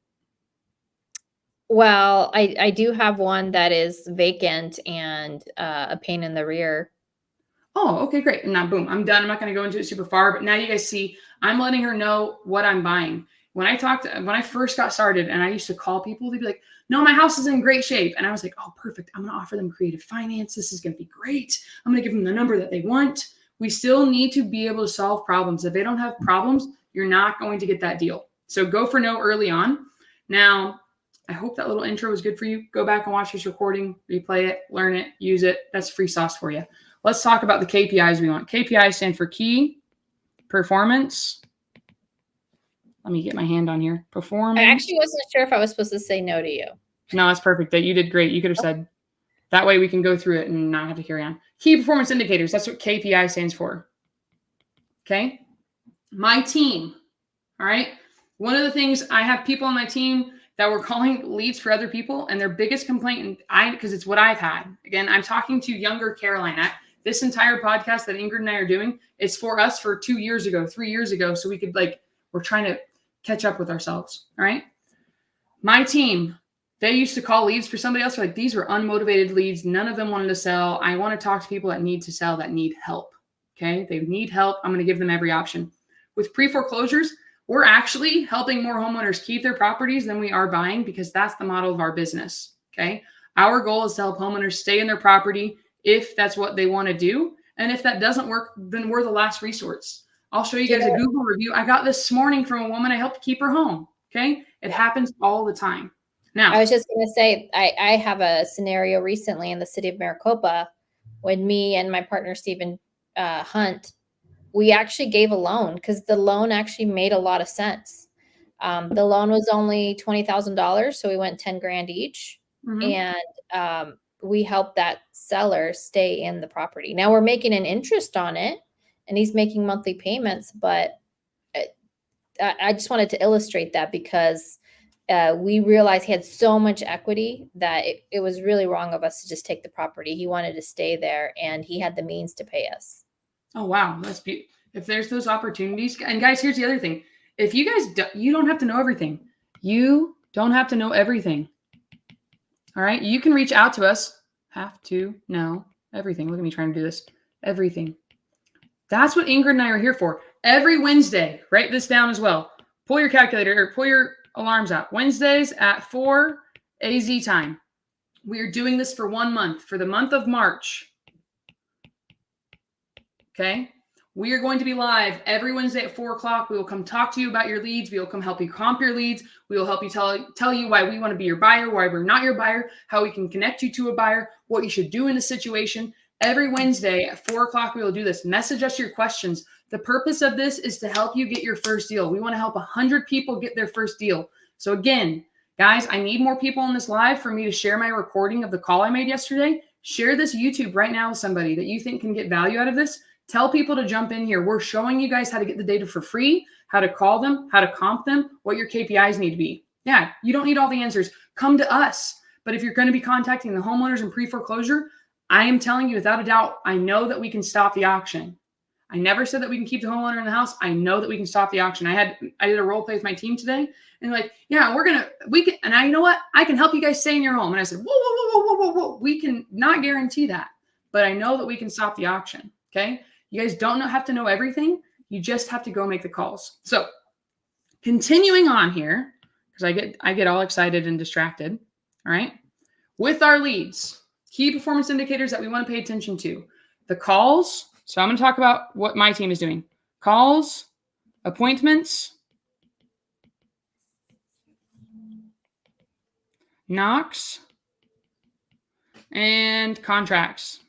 Well, I do have one that is vacant and a pain in the rear. Oh, okay, great. And now, boom, I'm done. I'm not going to go into it super far, but now you guys see, I'm letting her know what I'm buying. When I first got started and I used to call people, they'd be like, no, my house is in great shape. And I was like, oh, perfect. I'm going to offer them creative finance. This is going to be great. I'm going to give them the number that they want. We still need to be able to solve problems. If they don't have problems, you're not going to get that deal. So go for no early on. Now, I hope that little intro was good for you. Go back and watch this recording, replay it, learn it, use it. That's free sauce for you. Let's talk about the KPIs we want. KPIs stand for key performance. Let me get my hand on here. Performance. I actually wasn't sure if I was supposed to say no to you. No, that's perfect. That you did great. You could have said that way we can go through it and not have to carry on. Key performance indicators. That's what KPI stands for. Okay. My team. All right. One of the things, I have people on my team that were calling leads for other people, and their biggest complaint, because it's what I've had. Again, I'm talking to younger Caroline. This entire podcast that Ingrid and I are doing is for us for 2 years ago, 3 years ago. So we could we're trying to catch up with ourselves. All right. My team, they used to call leads for somebody else. Like, these were unmotivated leads. None of them wanted to sell. I want to talk to people that need to sell, that need help. Okay. They need help. I'm going to give them every option. With pre-foreclosures, we're actually helping more homeowners keep their properties than we are buying, because that's the model of our business. Okay. Our goal is to help homeowners stay in their property if that's what they want to do. And if that doesn't work, then we're the last resource. I'll show you guys a Google review I got this morning from a woman I helped keep her home. Okay. It happens all the time. Now, I was just going to say, I have a scenario recently in the city of Maricopa when me and my partner, Stephen Hunt, we actually gave a loan because the loan actually made a lot of sense. The loan was only $20,000. So we went 10 grand each. And we helped that seller stay in the property. Now we're making an interest on it and he's making monthly payments, but I just wanted to illustrate that because we realized he had so much equity that it was really wrong of us to just take the property. He wanted to stay there and he had the means to pay us. Oh, wow. That's beautiful. If there's those opportunities, and guys, here's the other thing. If you guys, you don't have to know everything. You don't have to know everything. All right. You can reach out to us. Have to know everything. Look at me trying to do this. Everything. That's what Ingrid and I are here for. Every Wednesday, write this down as well. Pull your calculator or pull your alarms out. Wednesdays at 4 AZ time. We are doing this for 1 month, for the month of March. Okay. We are going to be live every Wednesday at 4 o'clock. We will come talk to you about your leads. We will come help you comp your leads. We will help you tell you why we want to be your buyer, why we're not your buyer, how we can connect you to a buyer, what you should do in the situation. Every Wednesday at 4 o'clock, we will do this. Message us your questions. The purpose of this is to help you get your first deal. We want to help 100 people get their first deal. So again, guys, I need more people in this live for me to share my recording of the call I made yesterday. Share this YouTube right now with somebody that you think can get value out of this. Tell people to jump in here. We're showing you guys how to get the data for free, how to call them, how to comp them, what your KPIs need to be. Yeah, you don't need all the answers. Come to us. But if you're going to be contacting the homeowners in pre-foreclosure, I am telling you without a doubt, I know that we can stop the auction. I never said that we can keep the homeowner in the house. I know that we can stop the auction. I did a role play with my team today and like, yeah, we can, and you know what? I can help you guys stay in your home. And I said, whoa. We can not guarantee that, but I know that we can stop the auction. Okay. You guys don't have to know everything. You just have to go make the calls. So continuing on here, because I get all excited and distracted. All right. With our leads, key performance indicators that we want to pay attention to. The calls. So I'm going to talk about what my team is doing. Calls, appointments, knocks, and contracts.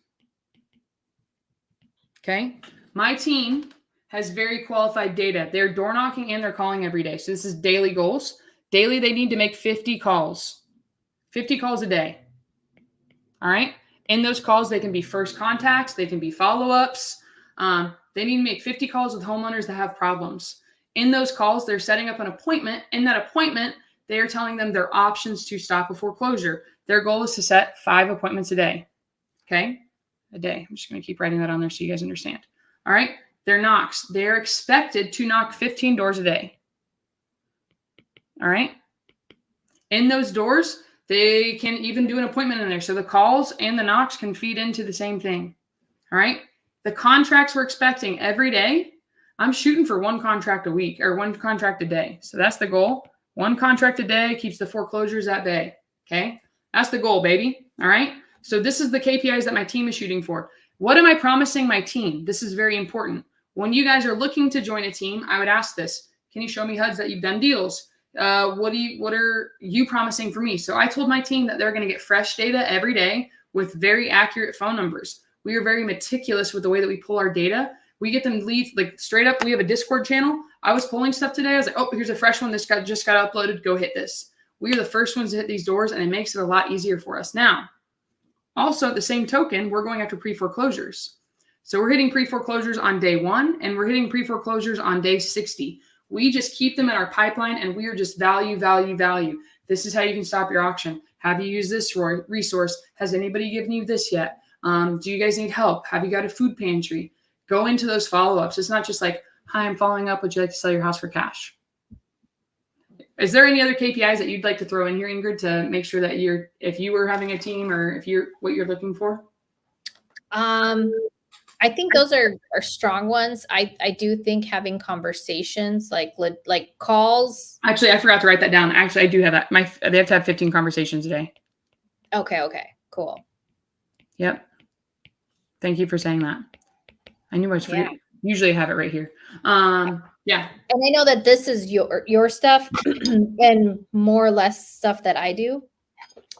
Okay. My team has very qualified data. They're door knocking and they're calling every day. So this is daily goals. Daily, they need to make 50 calls. 50 calls a day. All right. In those calls, they can be first contacts. They can be follow-ups. They need to make 50 calls with homeowners that have problems. In those calls, they're setting up an appointment. In that appointment, they are telling them their options to stop a foreclosure. Their goal is to set 5 appointments a day. Okay. A day. I'm just going to keep writing that on there so you guys understand. All right. Their knocks. They're expected to knock 15 doors a day. All right. In those doors, they can even do an appointment in there. So the calls and the knocks can feed into the same thing. All right. The contracts we're expecting every day, I'm shooting for 1 contract a week or 1 contract a day. So that's the goal. 1 contract a day keeps the foreclosures at bay. Okay. That's the goal, baby. All right. So this is the KPIs that my team is shooting for. What am I promising my team? This is very important. When you guys are looking to join a team, I would ask this. Can you show me HUDs that you've done deals? What are you promising for me? So I told my team that they're going to get fresh data every day with very accurate phone numbers. We are very meticulous with the way that we pull our data. We get them leads like straight up. We have a Discord channel. I was pulling stuff today. I was like, oh, here's a fresh one. This just got uploaded. Go hit this. We are the first ones to hit these doors, and it makes it a lot easier for us. Now, also at the same token, we're going after pre-foreclosures. So we're hitting pre-foreclosures on day 1, and we're hitting pre-foreclosures on day 60. We just keep them in our pipeline, and we are just value. This is how you can stop your auction. Have you used this resource? Has anybody given you this yet? Do you guys need help? Have you got a food pantry? Go into those follow-ups. It's not just like, hi, I'm following up. Would you like to sell your house for cash? Is there any other KPIs that you'd like to throw in here, Ingrid, to make sure that if you were having a team or what you're looking for? I think those are strong ones. I do think having conversations like calls. Actually, I forgot to write that down. Actually, I do have that. They have to have 15 conversations a day. Okay, cool. Yep. Thank you for saying that. I knew I was forgetting. Usually I have it right here. Yeah. And I know that this is your stuff and more or less stuff that I do.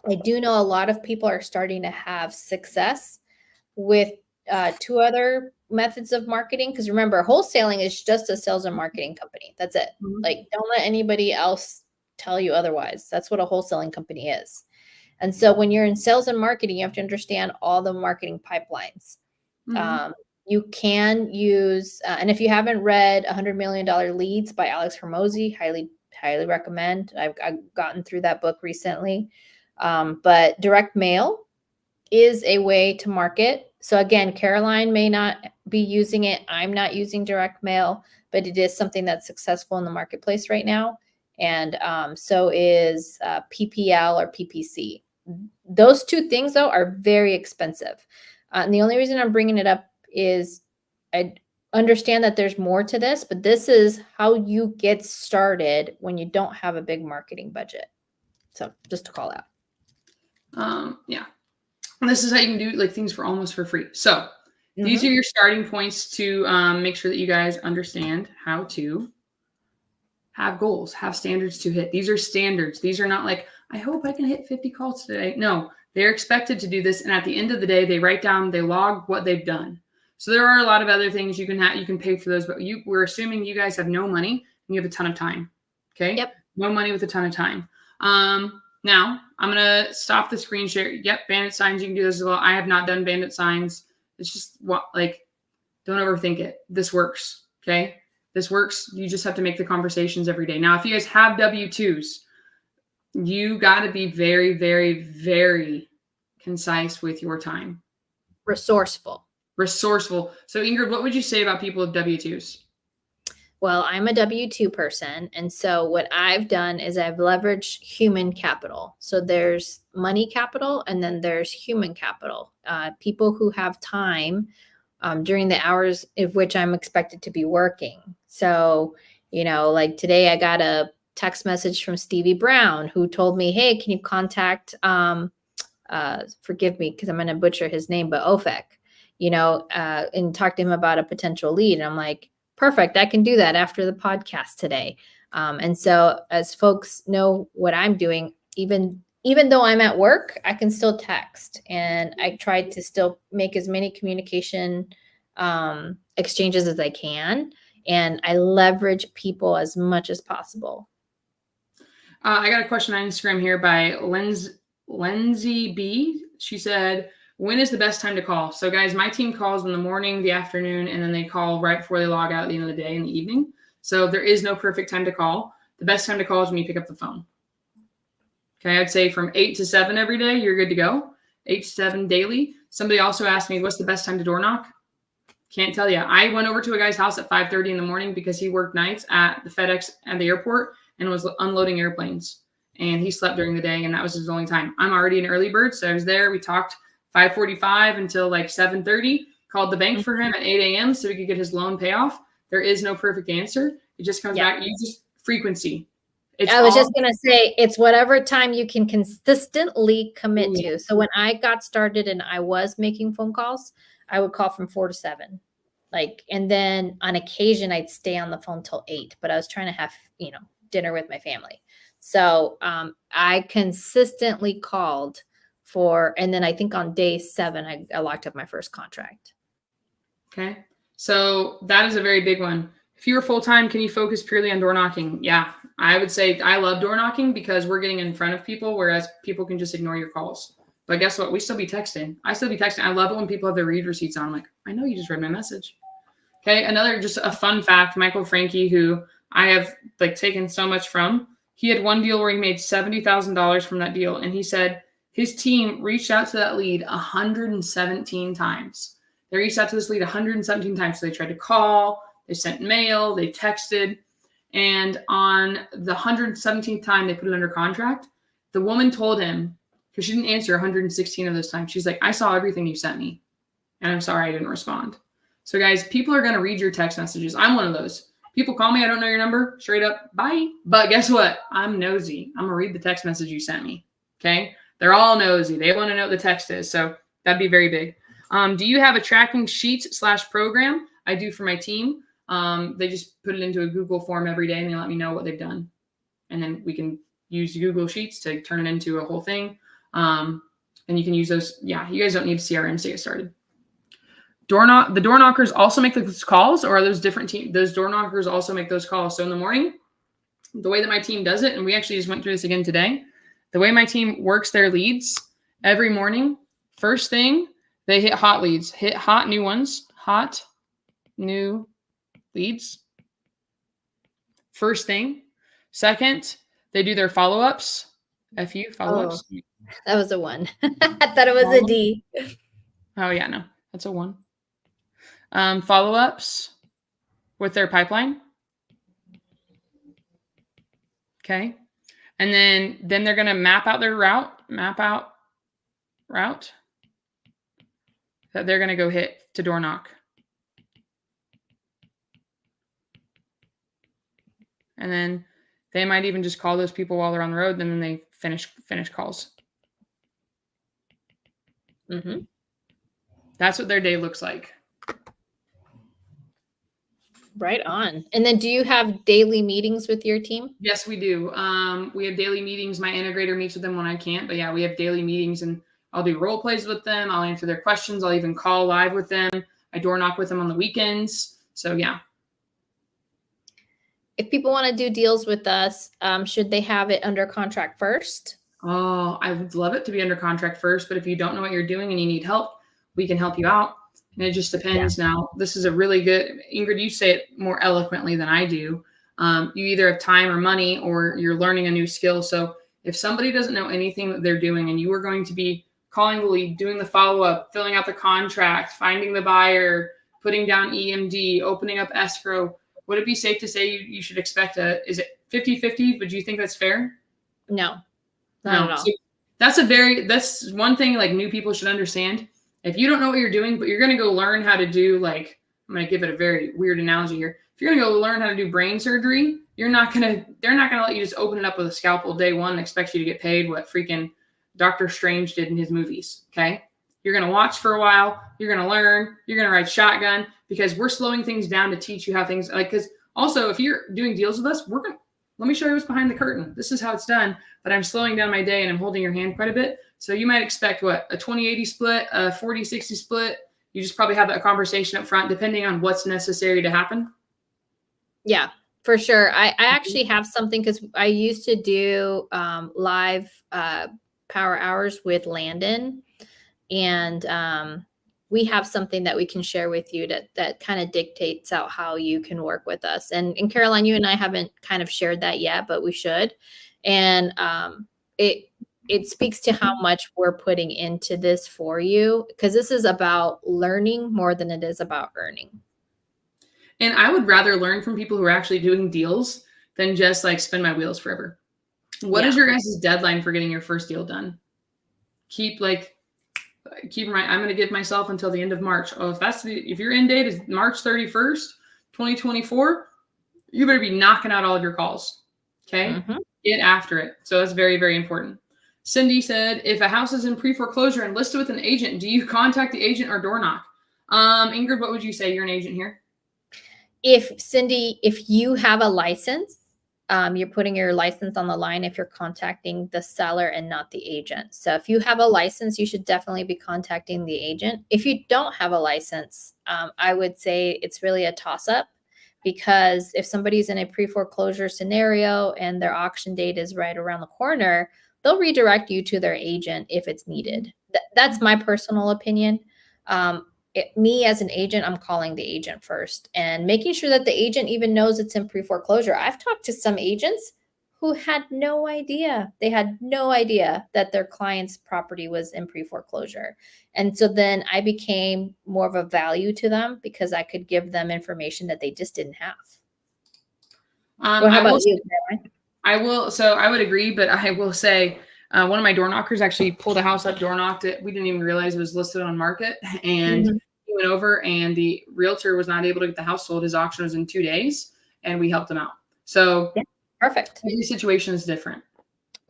I do know a lot of people are starting to have success with 2 other methods of marketing. Because remember, wholesaling is just a sales and marketing company. That's it. Mm-hmm. Like, don't let anybody else tell you otherwise. That's what a wholesaling company is. And so when you're in sales and marketing, you have to understand all the marketing pipelines. Mm-hmm. You can use, and if you haven't read $100 Million Leads by Alex Hormozi, highly recommend. I've gotten through that book recently. But direct mail is a way to market. So again, Caroline may not be using it. I'm not using direct mail, but it is something that's successful in the marketplace right now. And so is PPL or PPC. Those 2 things, though, are very expensive. And the only reason I'm bringing it up is I understand that there's more to this, but this is how you get started when you don't have a big marketing budget. So just to call out. Yeah. And this is how you can do like things for almost for free. So these are your starting points to make sure that you guys understand how to have goals, have standards to hit. These are standards. These are not like, I hope I can hit 50 calls today. No, they're expected to do this. And at the end of the day, they write down, they log what they've done. So there are a lot of other things you can pay for those, but we're assuming you guys have no money and you have a ton of time. Okay. Yep. No money with a ton of time. Now I'm going to stop the screen share. Yep. Bandit signs. You can do this as well. I have not done bandit signs. It's just don't overthink it. This works. Okay. This works. You just have to make the conversations every day. Now, if you guys have W-2s, you got to be very, very, very concise with your time. Resourceful. So Ingrid, what would you say about people with W-2s? Well, I'm a W-2 person. And so what I've done is I've leveraged human capital. So there's money capital and then there's human capital. People who have time during the hours of which I'm expected to be working. So, like today I got a text message from Stevie Brown who told me, hey, can you contact, forgive me because I'm going to butcher his name, but Ofek, and talk to him about a potential lead. And I'm like, perfect. I can do that after the podcast today. And so as folks know what I'm doing, even though I'm at work, I can still text, and I try to still make as many communication exchanges as I can. And I leverage people as much as possible. I got a question on Instagram here by Lindsay B. She said, when is the best time to call? So guys, my team calls in the morning, the afternoon, and then they call right before they log out at the end of the day in the evening. So there is no perfect time to call. The best time to call is when you pick up the phone. Okay, I'd say from 8 to 7 every day, you're good to go. 8 to 7 daily. Somebody also asked me, what's the best time to door knock? Can't tell you. I went over to a guy's house at 5:30 in the morning because he worked nights at the FedEx at the airport and was unloading airplanes. And he slept during the day, and that was his only time. I'm already an early bird, so I was there. We talked 5:45 until like 7:30. Called the bank for him at 8 a.m. so we could get his loan payoff. There is no perfect answer. It just comes back. You just frequency. I was just going to say, it's whatever time you can consistently commit to. So when I got started and I was making phone calls, I would call from 4 to 7. And then on occasion I'd stay on the phone till 8, but I was trying to have, dinner with my family. So I consistently called and then I think on day 7, I locked up my first contract. Okay. So that is a very big one. If you were full-time, can you focus purely on door knocking? Yeah, I would say I love door knocking because we're getting in front of people, whereas people can just ignore your calls. But guess what? We still be texting. I still be texting. I love it when people have their read receipts on. I'm like, I know you just read my message. Okay. Another, just a fun fact, Michael Frankie, who I have taken so much from, he had one deal where he made $70,000 from that deal. And he said His team reached out to that lead 117 times. They reached out to this lead 117 times. So they tried to call, they sent mail, they texted. And on the 117th time they put it under contract, the woman told him, because she didn't answer 116 of those times, she's like, I saw everything you sent me, and I'm sorry I didn't respond. So guys, people are going to read your text messages. I'm one of those. People call me, I don't know your number, straight up, bye. But guess what? I'm nosy. I'm going to read the text message you sent me, okay? They're all nosy. They want to know what the text is, so that'd be very big. Do you have a tracking sheet / program? I do for my team. They just put it into a Google form every day, and they let me know what they've done. And then we can use Google Sheets to turn it into a whole thing. And you can use those. Yeah, you guys don't need CRMs to get started. The door knockers also make those calls, or are those different teams? Those door knockers also make those calls. So in the morning, the way that my team does it, and we actually just went through this again today, the way my team works their leads every morning, first thing, they hit hot leads, hit hot new ones, hot new leads. First thing. Second, they do their follow-ups. FU, follow-ups. Oh, that was a 1. I thought it was a D. Oh, yeah, no. That's a 1. Follow-ups with their pipeline. Okay. And then they're going to map out their route that they're going to go hit to door knock. And then they might even just call those people while they're on the road, and then they finish calls. Mm-hmm. That's what their day looks like. Right on. And then do you have daily meetings with your team? Yes, we do. We have daily meetings. My integrator meets with them when I can't, but yeah, we have daily meetings, and I'll do role plays with them. I'll answer their questions. I'll even call live with them. I door knock with them on the weekends. So yeah. If people want to do deals with us, should they have it under contract first? Oh, I would love it to be under contract first, but if you don't know what you're doing and you need help, we can help you out. And it just depends. Yeah. Now, this is a really good, Ingrid, you say it more eloquently than I do. You either have time or money, or you're learning a new skill. So if somebody doesn't know anything that they're doing, and you are going to be calling the lead, doing the follow-up, filling out the contract, finding the buyer, putting down EMD, opening up escrow, would it be safe to say you should expect is it 50-50? Would you think that's fair? No, not at all. So that's one thing like new people should understand. If you don't know what you're doing, but you're going to go learn how to do, like, I'm going to give it a very weird analogy here. If you're going to go learn how to do brain surgery, they're not going to let you just open it up with a scalpel day one and expect you to get paid what freaking Dr. Strange did in his movies. Okay. You're going to watch for a while. You're going to learn. You're going to ride shotgun, because we're slowing things down to teach you how things like, because also if you're doing deals with us, let me show you what's behind the curtain. This is how it's done, but I'm slowing down my day and I'm holding your hand quite a bit. So you might expect what, a 20-80 split, a 40-60 split. You just probably have that conversation up front, depending on what's necessary to happen. Yeah, for sure. I actually have something, because I used to do live power hours with Landon, and we have something that we can share with you that kind of dictates out how you can work with us. And Caroline, you and I haven't kind of shared that yet, but we should. And it speaks to how much we're putting into this for you, because this is about learning more than it is about earning. And I would rather learn from people who are actually doing deals than just like spin my wheels forever. What is your guys' deadline for getting your first deal done? Keep in mind, I'm going to give myself until the end of March. Oh, if your end date is March 31st, 2024, you better be knocking out all of your calls. Okay. Mm-hmm. Get after it. So that's very, very important. Cindy said, if a house is in pre-foreclosure and listed with an agent, do you contact the agent or door knock? Ingrid, what would you say? You're an agent here. If you have a license, you're putting your license on the line if you're contacting the seller and not the agent. So if you have a license, you should definitely be contacting the agent. If you don't have a license, I would say it's really a toss-up, because if somebody's in a pre-foreclosure scenario and their auction date is right around the corner, they'll redirect you to their agent if it's needed. That's my personal opinion. Me as an agent, I'm calling the agent first and making sure that the agent even knows it's in pre-foreclosure. I've talked to some agents who had no idea. They had no idea that their client's property was in pre-foreclosure. And so then I became more of a value to them because I could give them information that they just didn't have. Well, how about you, Caroline? I would agree, but I will say one of my door knockers actually pulled a house up, door knocked it. We didn't even realize it was listed on market, and he went over, and the realtor was not able to get the house sold. His auction was in 2 days, and we helped him out. So yeah, perfect. Every situation is different.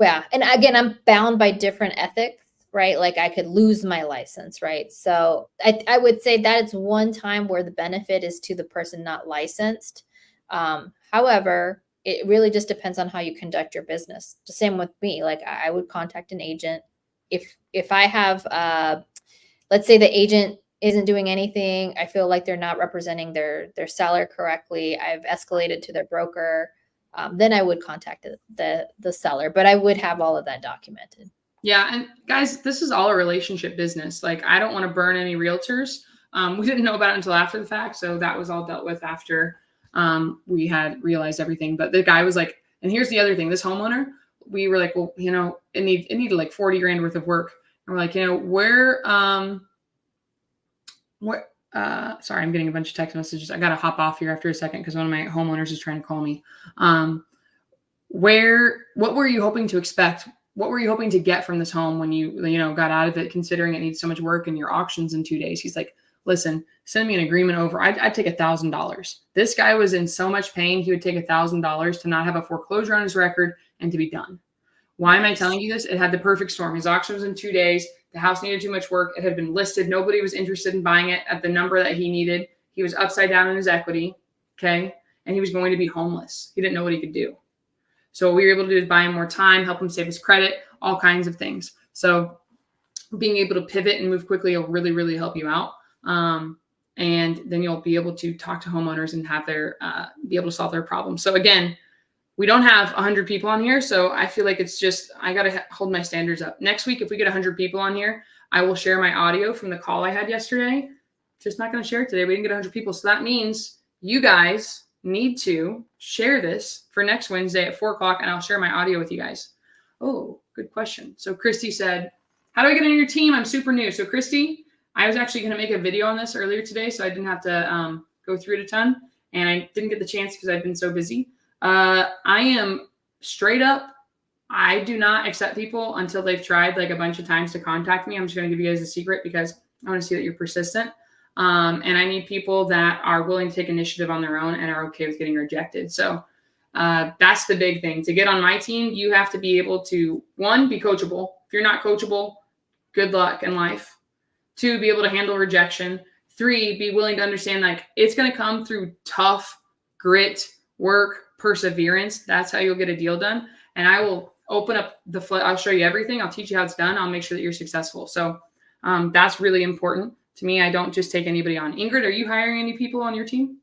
Yeah, and again, I'm bound by different ethics, right? Like I could lose my license, right? So I would say that it's one time where the benefit is to the person not licensed. However, it really just depends on how you conduct your business. The same with me. Like I would contact an agent if I have, let's say the agent isn't doing anything. I feel like they're not representing their seller correctly. I've escalated to their broker. Then I would contact the seller, but I would have all of that documented. Yeah, and guys, this is all a relationship business. Like I don't want to burn any realtors. We didn't know about it until after the fact, so that was all dealt with after we had realized everything. But the guy was like, and here's the other thing: this homeowner, we were like, well, it needed like 40 grand worth of work, and we're like, sorry, I'm getting a bunch of text messages. I got to hop off here after a second because one of my homeowners is trying to call me. What were you hoping to expect? What were you hoping to get from this home when you got out of it, considering it needs so much work and your auction's in 2 days? He's like, listen, send me an agreement over. I'd take $1,000. This guy was in so much pain. He would take $1,000 to not have a foreclosure on his record and to be done. Why am I telling you this? It had the perfect storm. His auction was in 2 days. The house needed too much work. It had been listed. Nobody was interested in buying it at the number that he needed. He was upside down in his equity. Okay. And he was going to be homeless. He didn't know what he could do. So what we were able to do is buy him more time, help him save his credit, all kinds of things. So being able to pivot and move quickly will really, really help you out. And then you'll be able to talk to homeowners and have be able to solve their problems. So again, we don't have 100 people on here. So I feel like it's just, I got to hold my standards up. Next week, if we get 100 people on here, I will share my audio from the call I had yesterday. Just not going to share it today. We didn't get 100 people. So that means you guys need to share this for next Wednesday at 4:00, and I'll share my audio with you guys. Oh, good question. So Christy said, how do I get on your team? I'm super new. So Christy, I was actually going to make a video on this earlier today, so I didn't have to go through it a ton, and I didn't get the chance because I've been so busy. I am straight up. I do not accept people until they've tried like a bunch of times to contact me. I'm just going to give you guys a secret because I want to see that you're persistent. And I need people that are willing to take initiative on their own and are okay with getting rejected. So that's the big thing. To get on my team, you have to be able to, 1, be coachable. If you're not coachable, good luck in life. 2, be able to handle rejection. 3, be willing to understand like it's going to come through tough grit, work, perseverance. That's how you'll get a deal done. And I will open up I'll show you everything. I'll teach you how it's done. I'll make sure that you're successful. So that's really important to me. I don't just take anybody on. Ingrid, are you hiring any people on your team?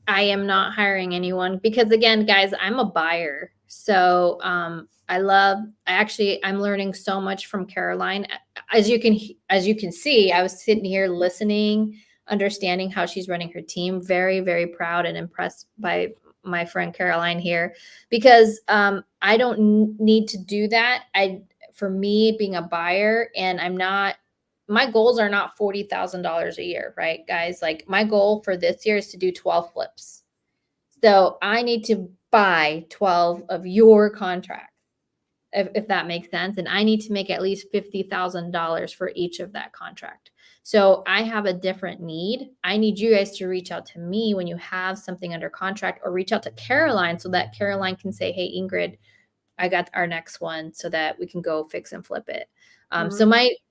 I am not hiring anyone because again, guys, I'm a buyer. So I'm learning so much from Caroline. As you can see, I was sitting here listening, understanding how she's running her team. Very, very proud and impressed by my friend Caroline here because I don't need to do that. For me being a buyer, and my goals are not $40,000 a year, right, guys? Like my goal for this year is to do 12 flips. So I need to buy 12 of your contracts, if that makes sense. And I need to make at least $50,000 for each of that contract. So I have a different need. I need you guys to reach out to me when you have something under contract, or reach out to Caroline so that Caroline can say, hey, Ingrid, I got our next one, so that we can go fix and flip it. So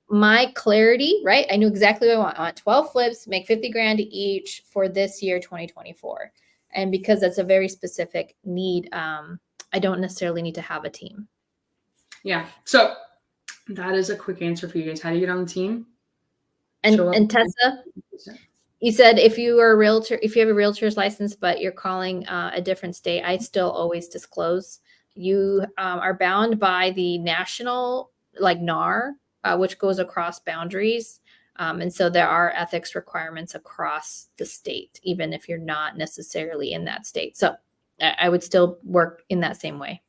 my clarity, right? I knew exactly what I want. I want 12 flips, make 50 grand each for this year, 2024. And because that's a very specific need, I don't necessarily need to have a team. Yeah. So that is a quick answer for you guys. How do you get on the team? And Tessa, you said if you are a realtor, if you have a realtor's license, but you're calling a different state, I still always disclose. You are bound by the national, like NAR, which goes across boundaries. And so there are ethics requirements across the state, even if you're not necessarily in that state. So I would still work in that same way.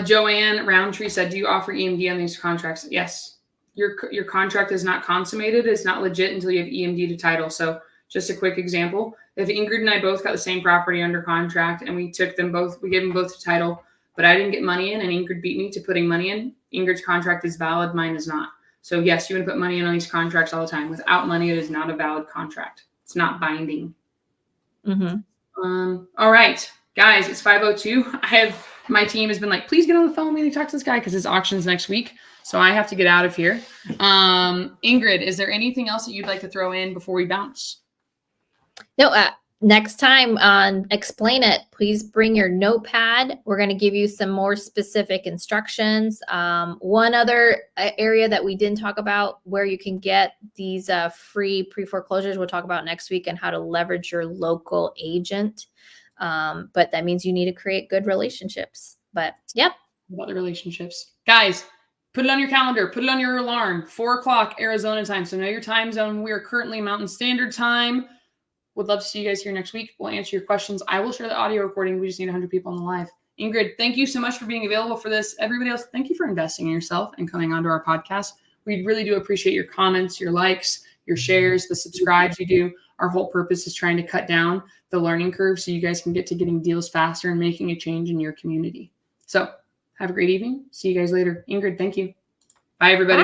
Joanne Roundtree said, do you offer EMD on these contracts? Yes. Your contract is not consummated. It's not legit until you have EMD to title. So just a quick example. If Ingrid and I both got the same property under contract and we gave them both to title, but I didn't get money in and Ingrid beat me to putting money in, Ingrid's contract is valid, mine is not. So yes, you want to put money in on these contracts all the time. Without money, it is not a valid contract. It's not binding. All right, guys, it's 5:02. My team has been like, please get on the phone when you talk to this guy because his auction's next week. So I have to get out of here. Ingrid, is there anything else that you'd like to throw in before we bounce? No, next time on Explain It, please bring your notepad. We're going to give you some more specific instructions. One other area that we didn't talk about where you can get these free pre-foreclosures, we'll talk about next week, and how to leverage your local agent. But that means you need to create good relationships. But yep. About the relationships. Guys, put it on your calendar. Put it on your alarm. 4 o'clock Arizona time. So know your time zone. We are currently Mountain Standard Time. Would love to see you guys here next week. We'll answer your questions. I will share the audio recording. We just need 100 people on the live. Ingrid, thank you so much for being available for this. Everybody else, thank you for investing in yourself and coming onto our podcast. We really do appreciate your comments, your likes, your shares, the subscribes you do. Our whole purpose is trying to cut down the learning curve so you guys can get to getting deals faster and making a change in your community. So have a great evening. See you guys later. Ingrid, thank you. Bye, everybody. Bye.